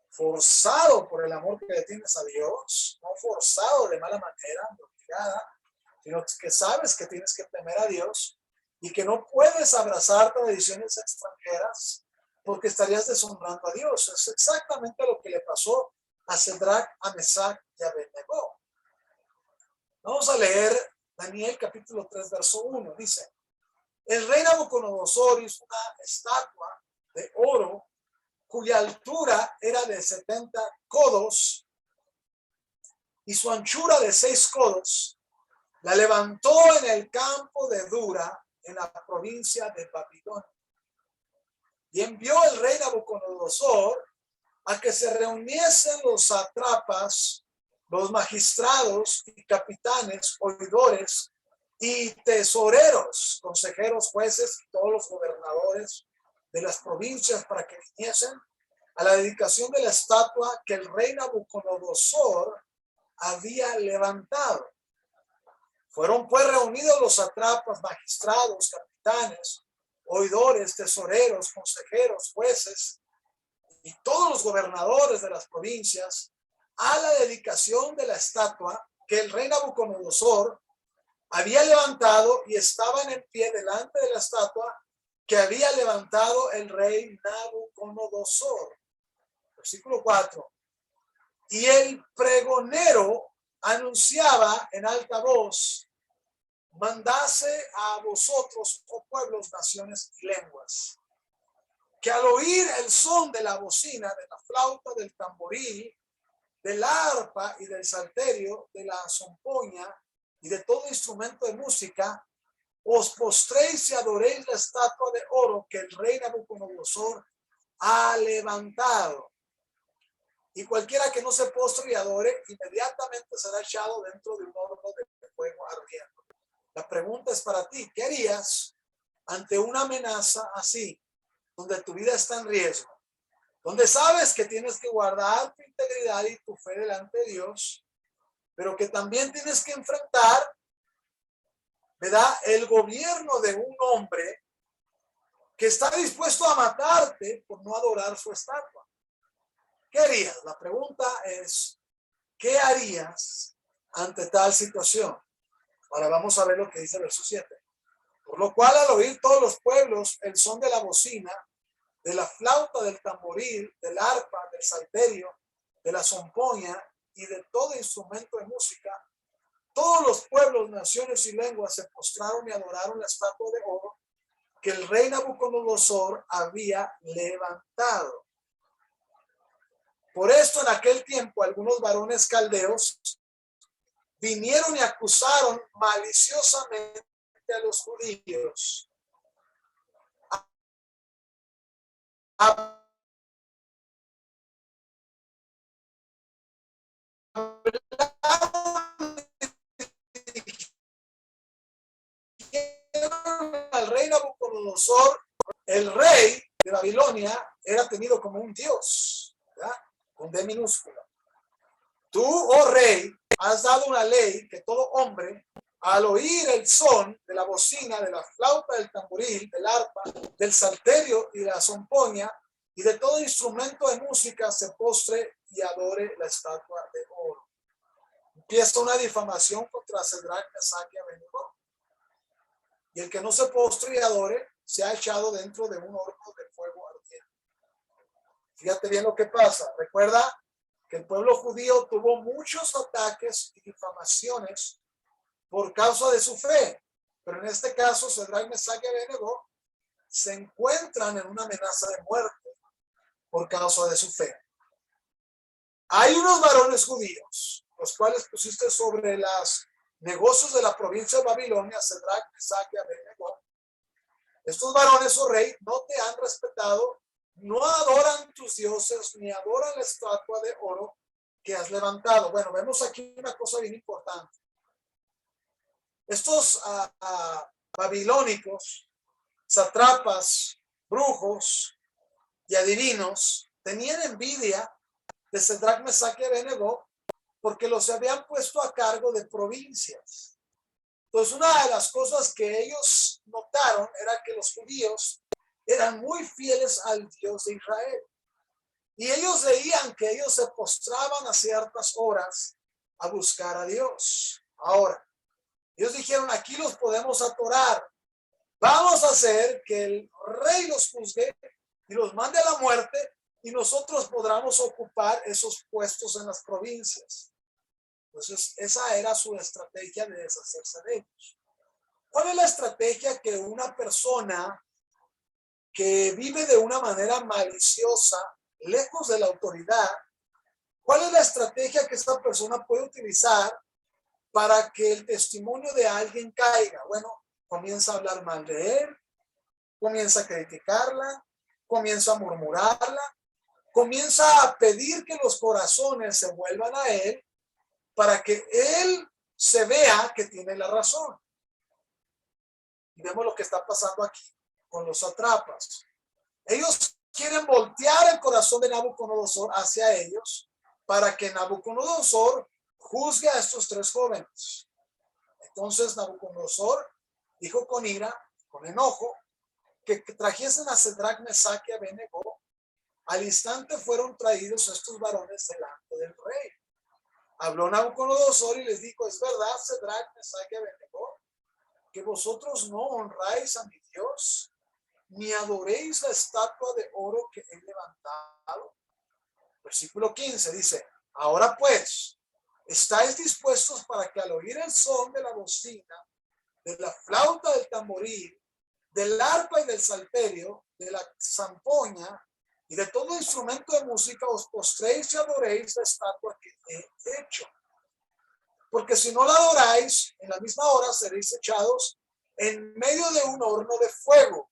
forzado por el amor que le tienes a Dios, no forzado de mala manera, obligada, sino que sabes que tienes que temer a Dios y que no puedes abrazar tradiciones extranjeras porque estarías deshonrando a Dios. Es exactamente lo que le pasó a Sadrach, a Mesach y a Abednego. Vamos a leer Daniel capítulo 3, verso 1. Dice, el rey Nabucodonosor hizo una estatua de oro cuya altura era de 70 codos y su anchura de 6 codos. La levantó en el campo de Dura, en la provincia de Babilonia. Y envió el rey Nabucodonosor a que se reuniesen los sátrapas, los magistrados y capitanes, oidores y tesoreros, consejeros, jueces y todos los gobernadores de las provincias para que viniesen a la dedicación de la estatua que el rey Nabucodonosor había levantado. Fueron pues reunidos los sátrapas, magistrados, capitanes, oidores, tesoreros, consejeros, jueces y todos los gobernadores de las provincias a la dedicación de la estatua que el rey Nabucodonosor había levantado y estaban en pie delante de la estatua que había levantado el rey Nabucodonosor. Versículo 4. Y el pregonero anunciaba en alta voz, mandase a vosotros, oh pueblos, naciones y lenguas, que al oír el son de la bocina, de la flauta, del tamboril, del arpa y del salterio, de la zompoña y de todo instrumento de música, os postréis y adoréis la estatua de oro que el rey Nabucodonosor ha levantado. Y cualquiera que no se postre y adore, inmediatamente será echado dentro de un horno de fuego ardiendo. La pregunta es para ti, ¿qué harías ante una amenaza así, donde tu vida está en riesgo, donde sabes que tienes que guardar tu integridad y tu fe delante de Dios, pero que también tienes que enfrentar, ¿verdad?, el gobierno de un hombre que está dispuesto a matarte por no adorar su estatua? ¿Qué harías? La pregunta es, ¿qué harías ante tal situación? Ahora vamos a ver lo que dice el verso 7. Por lo cual, al oír todos los pueblos el son de la bocina, de la flauta, del tamboril, del arpa, del salterio, de la zompoña y de todo instrumento de música, todos los pueblos, naciones y lenguas se postraron y adoraron la estatua de oro que el rey Nabucodonosor había levantado. Por esto, en aquel tiempo, algunos varones caldeos vinieron y acusaron maliciosamente a los judíos. Al rey Nabucodonosor, el rey de Babilonia, era tenido como un dios, ¿verdad?, con D minúscula. Tú, oh rey, has dado una ley que todo hombre, al oír el son de la bocina, de la flauta, del tamboril, del arpa, del salterio y de la zompoña, y de todo instrumento de música se postre y adore la estatua de oro. Empieza una difamación contra Sadrach, Mesach y Abednego. Y el que no se postre y adore se ha echado dentro de un horno de fuego ardiente. Fíjate bien lo que pasa. Recuerda que el pueblo judío tuvo muchos ataques y difamaciones por causa de su fe. Pero en este caso, Sadrach, Mesach y Abednego se encuentran en una amenaza de muerte por causa de su fe. Hay unos varones judíos, los cuales pusiste sobre los negocios de la provincia de Babilonia, Sadrach, Mesach y Abednego. Estos varones, oh rey, no te han respetado, no adoran tus dioses, ni adoran la estatua de oro que has levantado. Bueno, vemos aquí una cosa bien importante. Estos babilónicos, satrapas, brujos y adivinos tenían envidia de Sadrach, Mesach y Abednego porque los habían puesto a cargo de provincias. Entonces, una de las cosas que ellos notaron era que los judíos eran muy fieles al Dios de Israel. Y ellos veían que ellos se postraban a ciertas horas a buscar a Dios. Ahora, ellos dijeron, aquí los podemos atorar. Vamos a hacer que el rey los juzgue y los mande a la muerte y nosotros podamos ocupar esos puestos en las provincias. Entonces, esa era su estrategia de deshacerse de ellos. ¿Cuál es la estrategia que una persona que vive de una manera maliciosa, lejos de la autoridad, cuál es la estrategia que esta persona puede utilizar para que el testimonio de alguien caiga? Bueno, comienza a hablar mal de él, comienza a criticarla, comienza a murmurarla, comienza a pedir que los corazones se vuelvan a él para que él se vea que tiene la razón. Y vemos lo que está pasando aquí con los sátrapas. Ellos quieren voltear el corazón de Nabucodonosor hacia ellos para que Nabucodonosor juzgue a estos tres jóvenes. Entonces Nabucodonosor dijo con ira, con enojo, que trajesen a Sadrach, Mesach y Abednego. Al instante fueron traídos estos varones delante del rey. Habló Nabucodonosor y les dijo, es verdad, Sadrach, Mesach y Abednego, que vosotros no honráis a mi Dios, ni adoréis la estatua de oro que he levantado. Versículo 15 dice, ahora pues, ¿estáis dispuestos para que al oír el son de la bocina, de la flauta del tamboril, del arpa y del salterio, de la zampoña y de todo instrumento de música, os postréis y adoréis la estatua que he hecho? Porque si no la adoráis, en la misma hora seréis echados en medio de un horno de fuego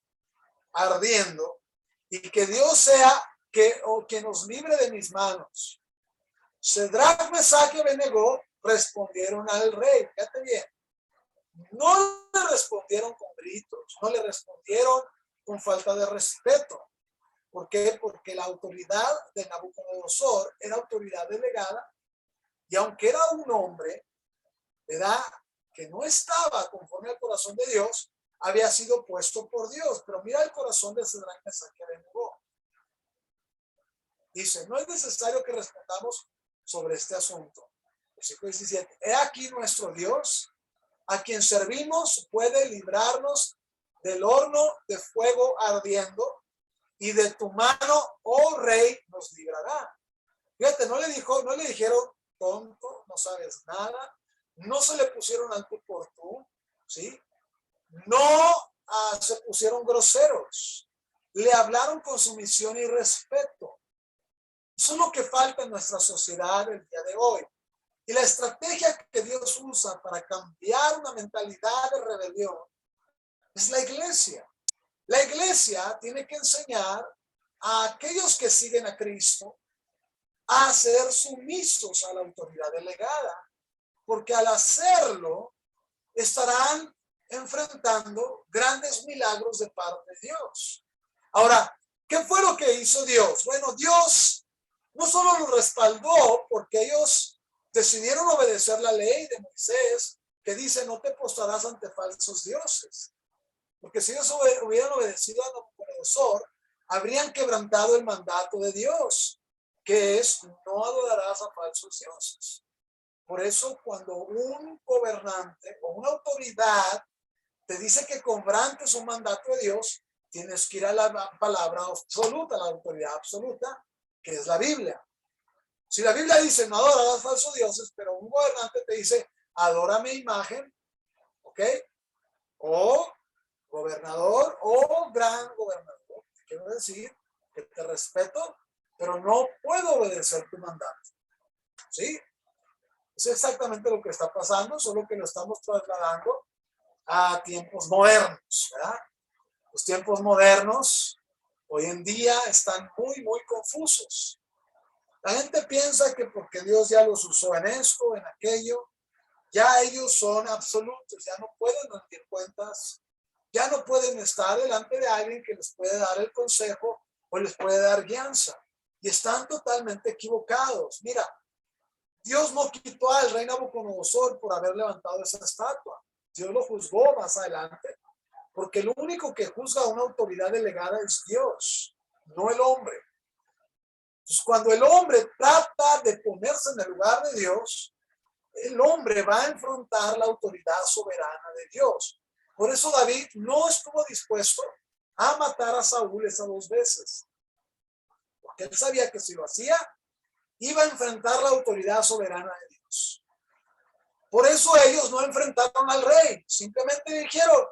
ardiendo, y que Dios sea que nos libre de mis manos. Sadrach, Mesach y Abednego respondieron al rey. Fíjate bien, no le respondieron con gritos, no le respondieron con falta de respeto. ¿Por qué? Porque la autoridad de Nabucodonosor era autoridad delegada, y aunque era un hombre, ¿verdad?, que no estaba conforme al corazón de Dios, había sido puesto por Dios. Pero mira el corazón de Sadrach, Mesach y Abednego. Dice, no es necesario que respondamos sobre este asunto. Versículo 17. He aquí nuestro Dios, a quien servimos, puede librarnos del horno de fuego ardiendo, y de tu mano, oh rey, nos librará. Fíjate, no le dijeron tonto, no sabes nada, no se le pusieron al tú por tú, ¿sí? No se pusieron groseros, le hablaron con sumisión y respeto. Eso es lo que falta en nuestra sociedad el día de hoy. Y la estrategia que Dios usa para cambiar una mentalidad de rebelión es la iglesia. La iglesia tiene que enseñar a aquellos que siguen a Cristo a ser sumisos a la autoridad delegada, porque al hacerlo estarán enfrentando grandes milagros de parte de Dios. Ahora, ¿qué fue lo que hizo Dios? Bueno, Dios no solo los respaldó porque ellos decidieron obedecer la ley de Moisés que dice, no te postrarás ante falsos dioses. Porque si ellos hubieran obedecido a Nabucodonosor, habrían quebrantado el mandato de Dios, que es, no adorarás a falsos dioses. Por eso, cuando un gobernante o una autoridad te dice que quebrantes un mandato de Dios, tienes que ir a la palabra absoluta, la autoridad absoluta, que es la Biblia. Si la Biblia dice no adorarás falsos dioses, pero un gobernante te dice adora mi imagen, ¿ok? O gobernador o gran gobernador. Quiero decir que te respeto, pero no puedo obedecer tu mandato. ¿Sí? Es exactamente lo que está pasando, solo que lo estamos trasladando a tiempos modernos, ¿verdad? Los tiempos modernos hoy en día están muy confusos. La gente piensa que porque Dios ya los usó en esto, en aquello, ya ellos son absolutos, ya no pueden rendir cuentas, ya no pueden estar delante de alguien que les puede dar el consejo o les puede dar guianza. Y están totalmente equivocados. Mira, Dios no quitó al rey Nabucodonosor por haber levantado esa estatua. Dios lo juzgó más adelante, porque el único que juzga a una autoridad delegada es Dios, no el hombre. Entonces, cuando el hombre trata de ponerse en el lugar de Dios, el hombre va a enfrentar la autoridad soberana de Dios. Por eso David no estuvo dispuesto a matar a Saúl esas 2 veces, porque él sabía que si lo hacía, iba a enfrentar la autoridad soberana de Dios. Por eso ellos no enfrentaron al rey, simplemente dijeron,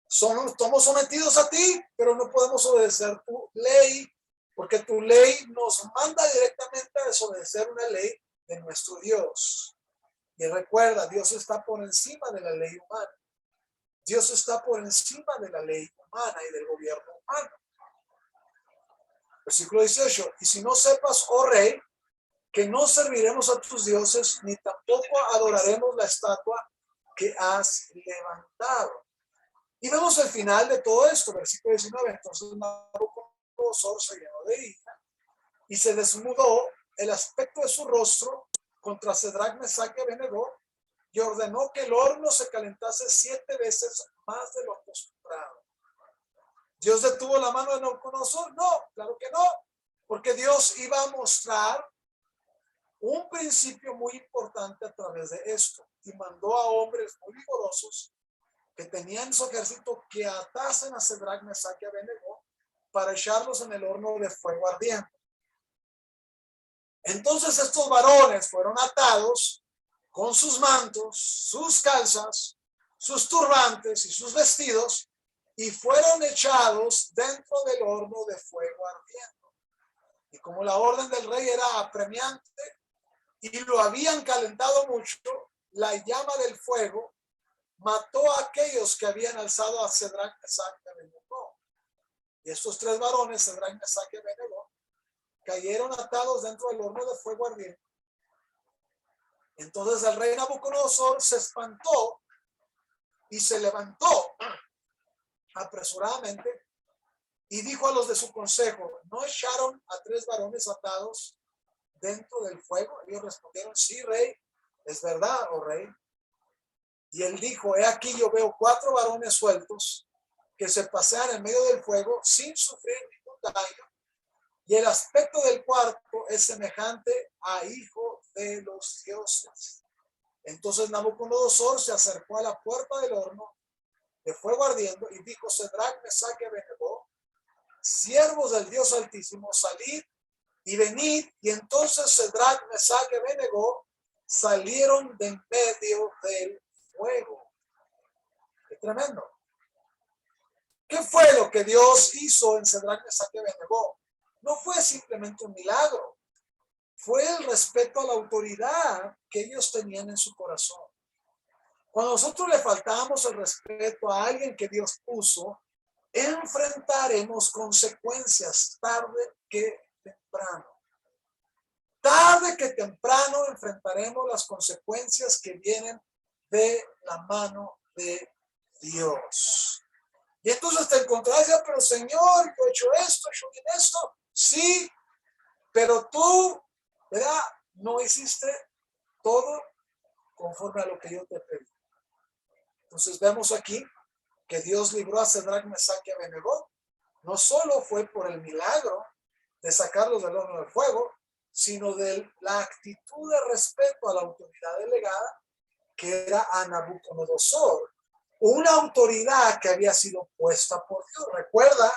somos sometidos a ti, pero no podemos obedecer tu ley, porque tu ley nos manda directamente a desobedecer una ley de nuestro Dios. Y recuerda, Dios está por encima de la ley humana. Dios está por encima de la ley humana y del gobierno humano. Versículo 18. Y si no sepas, oh rey, que no serviremos a tus dioses, ni tampoco adoraremos la estatua que has levantado. Y vemos el final de todo esto, versículo 19. Entonces Nabucodonosor se llenó de ira y se desnudó el aspecto de su rostro contra Sadrach, Mesach y Abednego, y ordenó que el horno se calentase 7 veces más de lo acostumbrado. ¿Dios detuvo la mano de Nabucodonosor? No, claro que no, porque Dios iba a mostrar un principio muy importante a través de esto, y mandó a hombres muy vigorosos que tenían en su ejército que atasen a Sadrach, Mesach y Abednego para echarlos en el horno de fuego ardiente. Entonces estos varones fueron atados con sus mantos, sus calzas, sus turbantes y sus vestidos, y fueron echados dentro del horno de fuego ardiente. Y como la orden del rey era apremiante y lo habían calentado mucho, la llama del fuego mató a aquellos que habían alzado a Sadrach, Mesach y Abednego. Y estos 3 varones, Sadrach, Mesach y Abednego, cayeron atados dentro del horno de fuego ardiente. Entonces el rey Nabucodonosor se espantó y se levantó apresuradamente y dijo a los de su consejo, ¿no echaron a 3 varones atados dentro del fuego? Ellos respondieron, sí, rey, es verdad, oh rey. Y él dijo, he aquí yo veo 4 varones sueltos que se pasean en medio del fuego sin sufrir ningún daño, y el aspecto del cuarto es semejante a hijo de los dioses. Entonces Nabucodonosor se acercó a la puerta del horno de fuego ardiendo y dijo, Sadrach, Mesach y Abednego, siervos del Dios Altísimo, salid y venid. Y entonces Sadrach, Mesach y Abednego salieron de en medio del fuego. Qué tremendo. ¿Qué fue lo que Dios hizo en Sadrach, Mesach y Abednego? No fue simplemente un milagro, fue el respeto a la autoridad que ellos tenían en su corazón. Cuando nosotros le faltamos el respeto a alguien que Dios puso, enfrentaremos consecuencias tarde que temprano. Tarde que temprano enfrentaremos las consecuencias que vienen de la mano de Dios. Y entonces te encontrás ya, pero Señor, yo he hecho esto, yo he hecho esto. Sí, pero tú, ¿verdad? No hiciste todo conforme a lo que yo te pedí. Entonces vemos aquí que Dios libró a Sadrach, Mesach y Abednego. No solo fue por el milagro de sacarlos del horno del fuego, sino de la actitud de respeto a la autoridad delegada, que era a Nabucodonosor, una autoridad que había sido puesta por Dios. Recuerda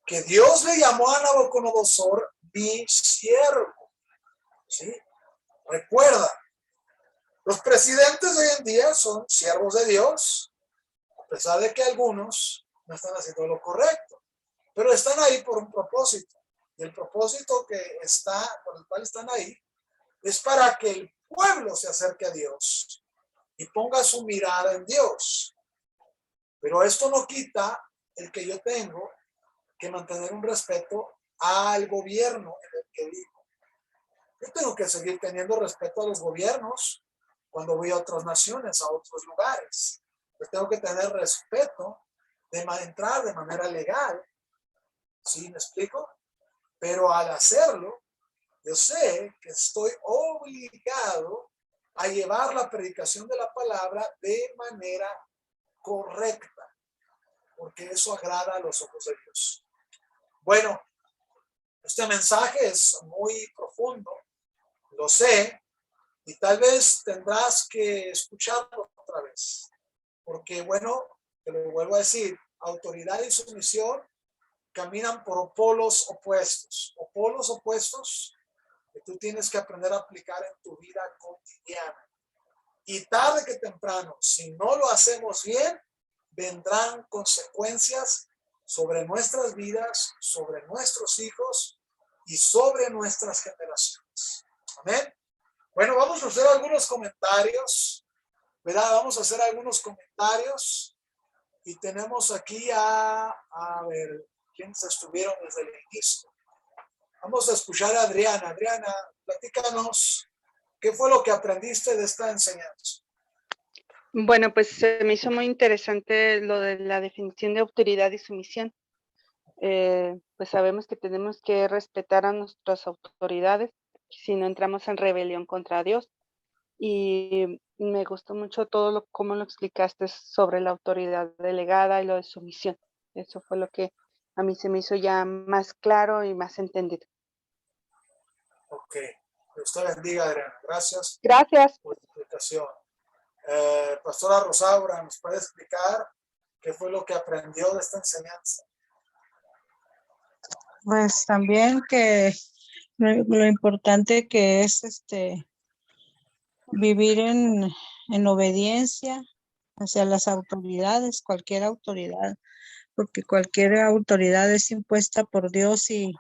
que Dios le llamó a Nabucodonosor mi siervo. ¿Sí? Recuerda, los presidentes hoy en día son siervos de Dios, a pesar de que algunos no están haciendo lo correcto, pero están ahí por un propósito. Y el propósito por el cual están ahí es para que el pueblo se acerque a Dios y ponga su mirada en Dios. Pero esto no quita el que yo tengo que mantener un respeto al gobierno en el que vivo. Yo tengo que seguir teniendo respeto a los gobiernos cuando voy a otras naciones, a otros lugares. Yo tengo que tener respeto de entrar de manera legal. ¿Sí me explico? Pero al hacerlo, yo sé que estoy obligado a llevar la predicación de la palabra de manera correcta, porque eso agrada a los ojos de Dios. Bueno, este mensaje es muy profundo, lo sé, y tal vez tendrás que escucharlo otra vez, porque bueno, te lo vuelvo a decir, autoridad y sumisión caminan por polos opuestos que tú tienes que aprender a aplicar en tu vida cotidiana. Y tarde que temprano, si no lo hacemos bien, vendrán consecuencias sobre nuestras vidas, sobre nuestros hijos y sobre nuestras generaciones. Amén. Bueno, vamos a hacer algunos comentarios, ¿verdad? Vamos a hacer algunos comentarios y tenemos aquí a ver, ¿quiénes estuvieron desde el inicio? Vamos a escuchar a Adriana. Adriana, platícanos, ¿qué fue lo que aprendiste de esta enseñanza? Bueno, pues se me hizo muy interesante lo de la definición de autoridad y sumisión. Pues sabemos que tenemos que respetar a nuestras autoridades, si no entramos en rebelión contra Dios. Y me gustó mucho cómo lo explicaste sobre la autoridad delegada y lo de sumisión. Eso fue lo que a mí se me hizo ya más claro y más entendido. Ok, Dios te bendiga, Adriana. Gracias Gracias. por tu explicación. Pastora Rosaura, ¿nos puede explicar qué fue lo que aprendió de esta enseñanza? Pues también que lo importante que es vivir en obediencia hacia las autoridades, cualquier autoridad, porque cualquier autoridad es impuesta por Dios y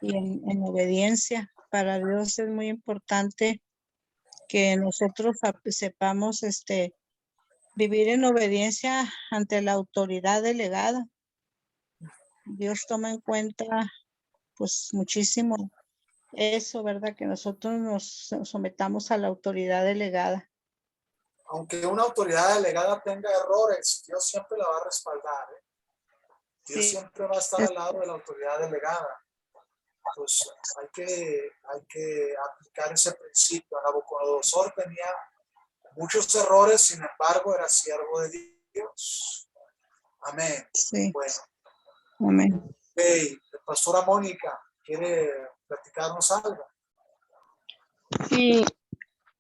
en obediencia. Para Dios es muy importante que nosotros sepamos vivir en obediencia ante la autoridad delegada. Dios toma en cuenta pues muchísimo eso, ¿verdad? Que nosotros nos sometamos a la autoridad delegada. Aunque una autoridad delegada tenga errores, Dios siempre la va a respaldar, ¿eh? Dios siempre va a estar al lado de la autoridad delegada. Pues hay que aplicar ese principio. Nabucodonosor tenía muchos errores, sin embargo, era siervo de Dios. Amén. Sí. Bueno. Amén. Hey, pastora Mónica, ¿quiere platicarnos algo? Sí,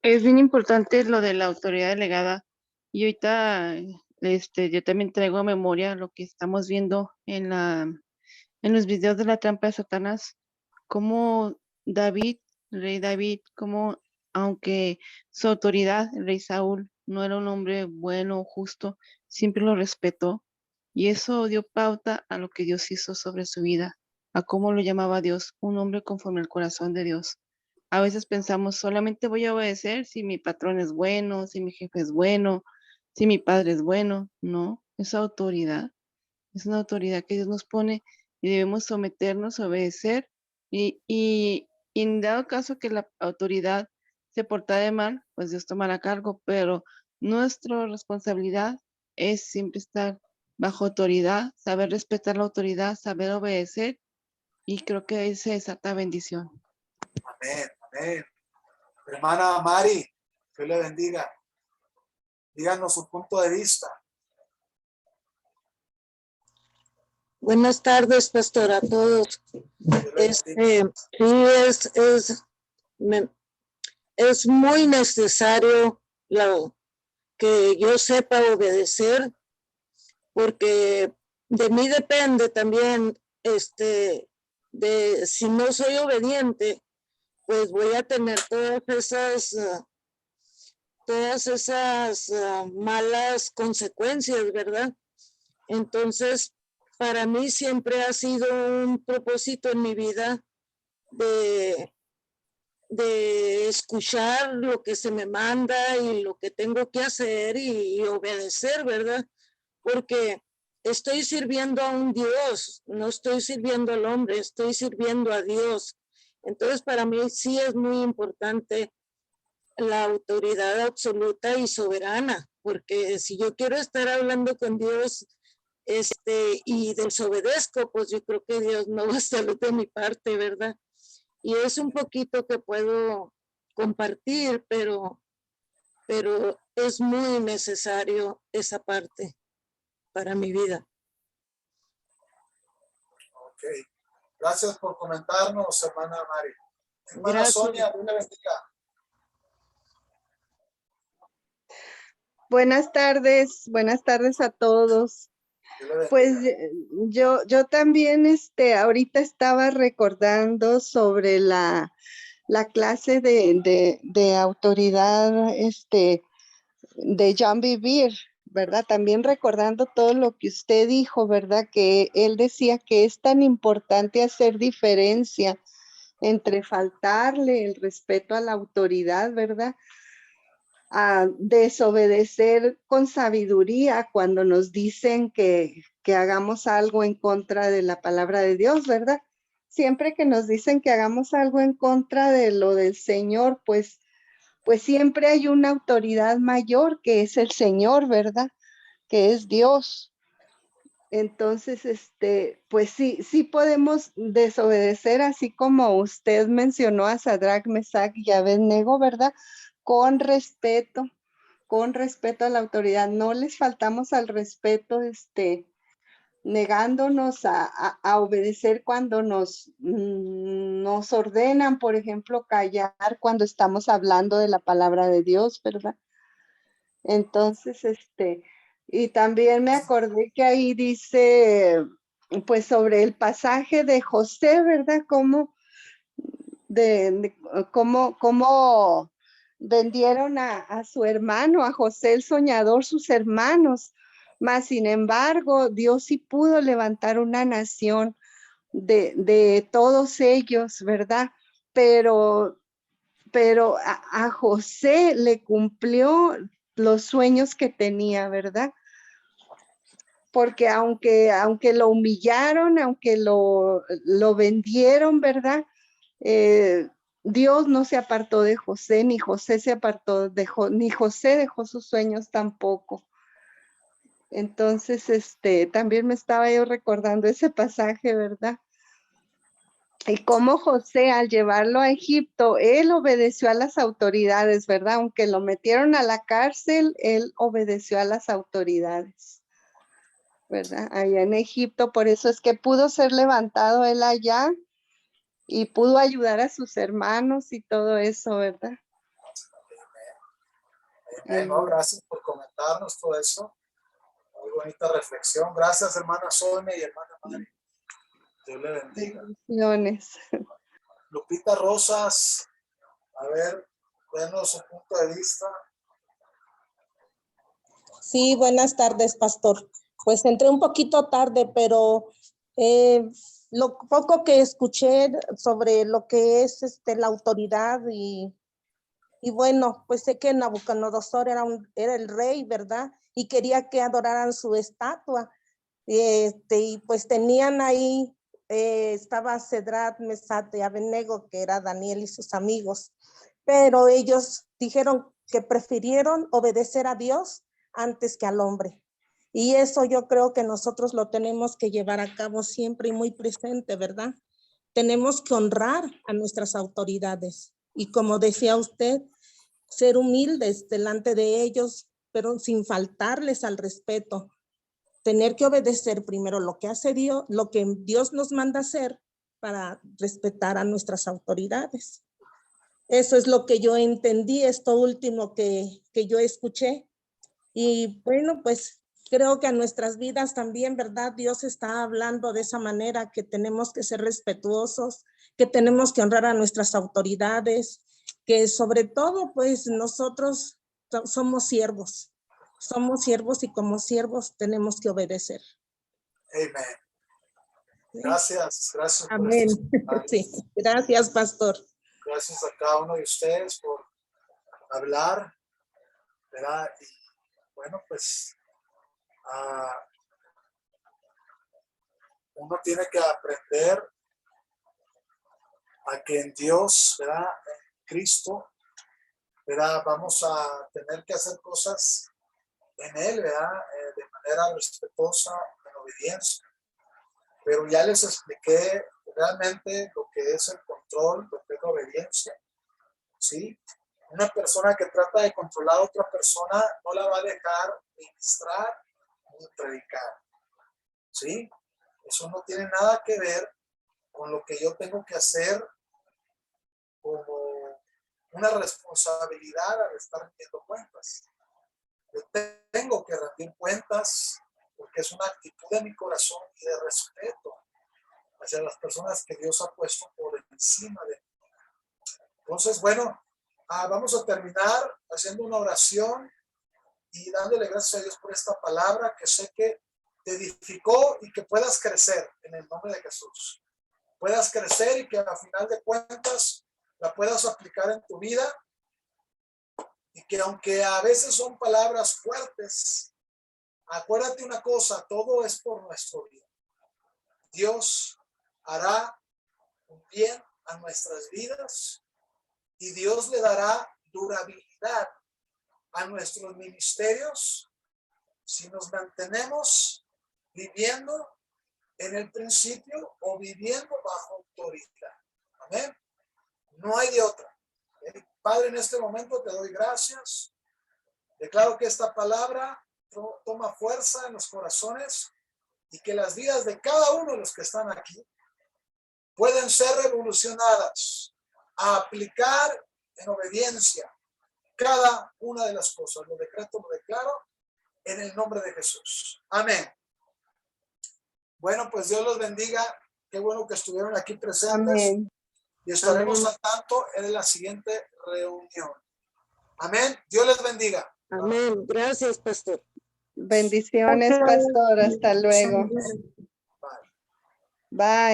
es bien importante lo de la autoridad delegada. Y ahorita, yo también traigo a memoria lo que estamos viendo en los videos de la trampa de Satanás, cómo David, el rey David, como aunque su autoridad, el rey Saúl, no era un hombre bueno o justo, siempre lo respetó. Y eso dio pauta a lo que Dios hizo sobre su vida, a cómo lo llamaba Dios, un hombre conforme al corazón de Dios. A veces pensamos, solamente voy a obedecer si mi patrón es bueno, si mi jefe es bueno, si mi padre es bueno. No, es autoridad. Es una autoridad que Dios nos pone y debemos someternos, obedecer y en dado caso que la autoridad se porta de mal, pues Dios tomará cargo, pero nuestra responsabilidad es siempre estar bajo autoridad, saber respetar la autoridad, saber obedecer y creo que ahí se desata bendición. Amén, amén. Hermana Mari, Dios le bendiga. Díganos su punto de vista. Buenas tardes, pastor, a todos. Sí, es muy necesario que yo sepa obedecer, porque de mí depende también, de si no soy obediente, pues voy a tener todas esas malas consecuencias, ¿verdad? Entonces, para mí siempre ha sido un propósito en mi vida de escuchar lo que se me manda y lo que tengo que hacer y obedecer, ¿verdad? Porque estoy sirviendo a un Dios, no estoy sirviendo al hombre, estoy sirviendo a Dios. Entonces, para mí sí es muy importante la autoridad absoluta y soberana, porque si yo quiero estar hablando con Dios, y desobedezco, pues yo creo que Dios no va a estar de mi parte, ¿verdad? Y es un poquito que puedo compartir, pero es muy necesario esa parte para mi vida. Ok. Gracias por comentarnos, hermana Mari. Hermana Gracias. Sonia, Dios le bendiga. Buenas tardes a todos. Dios le bendiga. Pues yo también ahorita estaba recordando sobre la clase de autoridad de John Bevere, ¿verdad? También recordando todo lo que usted dijo, ¿verdad? Que él decía que es tan importante hacer diferencia entre faltarle el respeto a la autoridad, ¿verdad? A desobedecer con sabiduría cuando nos dicen que hagamos algo en contra de la palabra de Dios, ¿verdad? Siempre que nos dicen que hagamos algo en contra de lo del Señor, pues siempre hay una autoridad mayor que es el Señor, ¿verdad? Que es Dios. Entonces, pues sí podemos desobedecer, así como usted mencionó a Sadrach, Mesach y Abednego, ¿verdad? Con respeto a la autoridad. No les faltamos al respeto, negándonos a obedecer cuando nos ordenan, por ejemplo, callar cuando estamos hablando de la palabra de Dios, ¿verdad? Entonces, y también me acordé que ahí dice, pues sobre el pasaje de José, ¿verdad? Cómo vendieron a su hermano, a José el soñador, sus hermanos. Mas, sin embargo, Dios sí pudo levantar una nación de todos ellos, ¿verdad? Pero a José le cumplió los sueños que tenía, ¿verdad? Porque aunque lo humillaron, aunque lo vendieron, ¿verdad? Dios no se apartó de José, ni José se apartó ni José dejó sus sueños tampoco. Entonces, también me estaba yo recordando ese pasaje, ¿verdad? Y cómo José, al llevarlo a Egipto, él obedeció a las autoridades, ¿verdad? Aunque lo metieron a la cárcel, él obedeció a las autoridades, ¿verdad? Allá en Egipto, por eso es que pudo ser levantado él allá y pudo ayudar a sus hermanos y todo eso, ¿verdad? Amén. No, gracias por comentarnos todo eso. Muy bonita reflexión. Gracias, hermana Sonia y hermana Mari. Dios le bendiga. Bendiciones. Lupita Rosas, a ver, denos su punto de vista. Sí, buenas tardes, pastor. Pues entré un poquito tarde, pero lo poco que escuché sobre lo que es la autoridad y bueno, pues sé que Nabucodonosor era el rey, ¿verdad? Y quería que adoraran su estatua. Y pues tenían ahí, estaba Sadrach, Mesach y Abednego, que era Daniel y sus amigos. Pero ellos dijeron que prefirieron obedecer a Dios antes que al hombre. Y eso yo creo que nosotros lo tenemos que llevar a cabo siempre y muy presente, ¿verdad? Tenemos que honrar a nuestras autoridades. Y como decía usted, ser humildes delante de ellos, pero sin faltarles al respeto. Tener que obedecer primero lo que hace Dios, lo que Dios nos manda hacer para respetar a nuestras autoridades. Eso es lo que yo entendí, esto último que yo escuché. Y bueno, pues creo que a nuestras vidas también, ¿verdad? Dios está hablando de esa manera, que tenemos que ser respetuosos, que tenemos que honrar a nuestras autoridades, que sobre todo, pues nosotros somos siervos y como siervos tenemos que obedecer. Amén. ¿Sí? Gracias por Amén. estos Sí, gracias, pastor. Gracias a cada uno de ustedes por hablar, ¿verdad? Y bueno, pues uno tiene que aprender a que en Dios, ¿verdad? En Cristo, ¿verdad? Vamos a tener que hacer cosas en Él, ¿verdad? De manera respetuosa, en obediencia. Pero ya les expliqué realmente lo que es el control, lo que es la obediencia, ¿sí? Una persona que trata de controlar a otra persona no la va a dejar ministrar ni predicar, ¿sí? Eso no tiene nada que ver con lo que yo tengo que hacer como una responsabilidad al estar rendiendo cuentas. Yo tengo que rendir cuentas porque es una actitud de mi corazón y de respeto hacia las personas que Dios ha puesto por encima de mí. Entonces, bueno, vamos a terminar haciendo una oración y dándole gracias a Dios por esta palabra que sé que te edificó y que puedas crecer en el nombre de Jesús. Puedas crecer y que a final de cuentas la puedas aplicar en tu vida y que aunque a veces son palabras fuertes, acuérdate una cosa, todo es por nuestro bien. Dios hará un bien a nuestras vidas y Dios le dará durabilidad a nuestros ministerios si nos mantenemos viviendo en el principio o viviendo bajo autoridad. Amén. No hay de otra. Padre, en este momento te doy gracias. Declaro que esta palabra toma fuerza en los corazones y que las vidas de cada uno de los que están aquí pueden ser revolucionadas a aplicar en obediencia cada una de las cosas. Lo decreto, lo declaro en el nombre de Jesús. Amén. Bueno, pues Dios los bendiga. Qué bueno que estuvieron aquí presentes. Amén. Y estaremos Amén. al tanto en la siguiente reunión. Amén. Dios les bendiga. Amén. Gracias, pastor. Bendiciones, pastor. Hasta luego. Bye. Bye.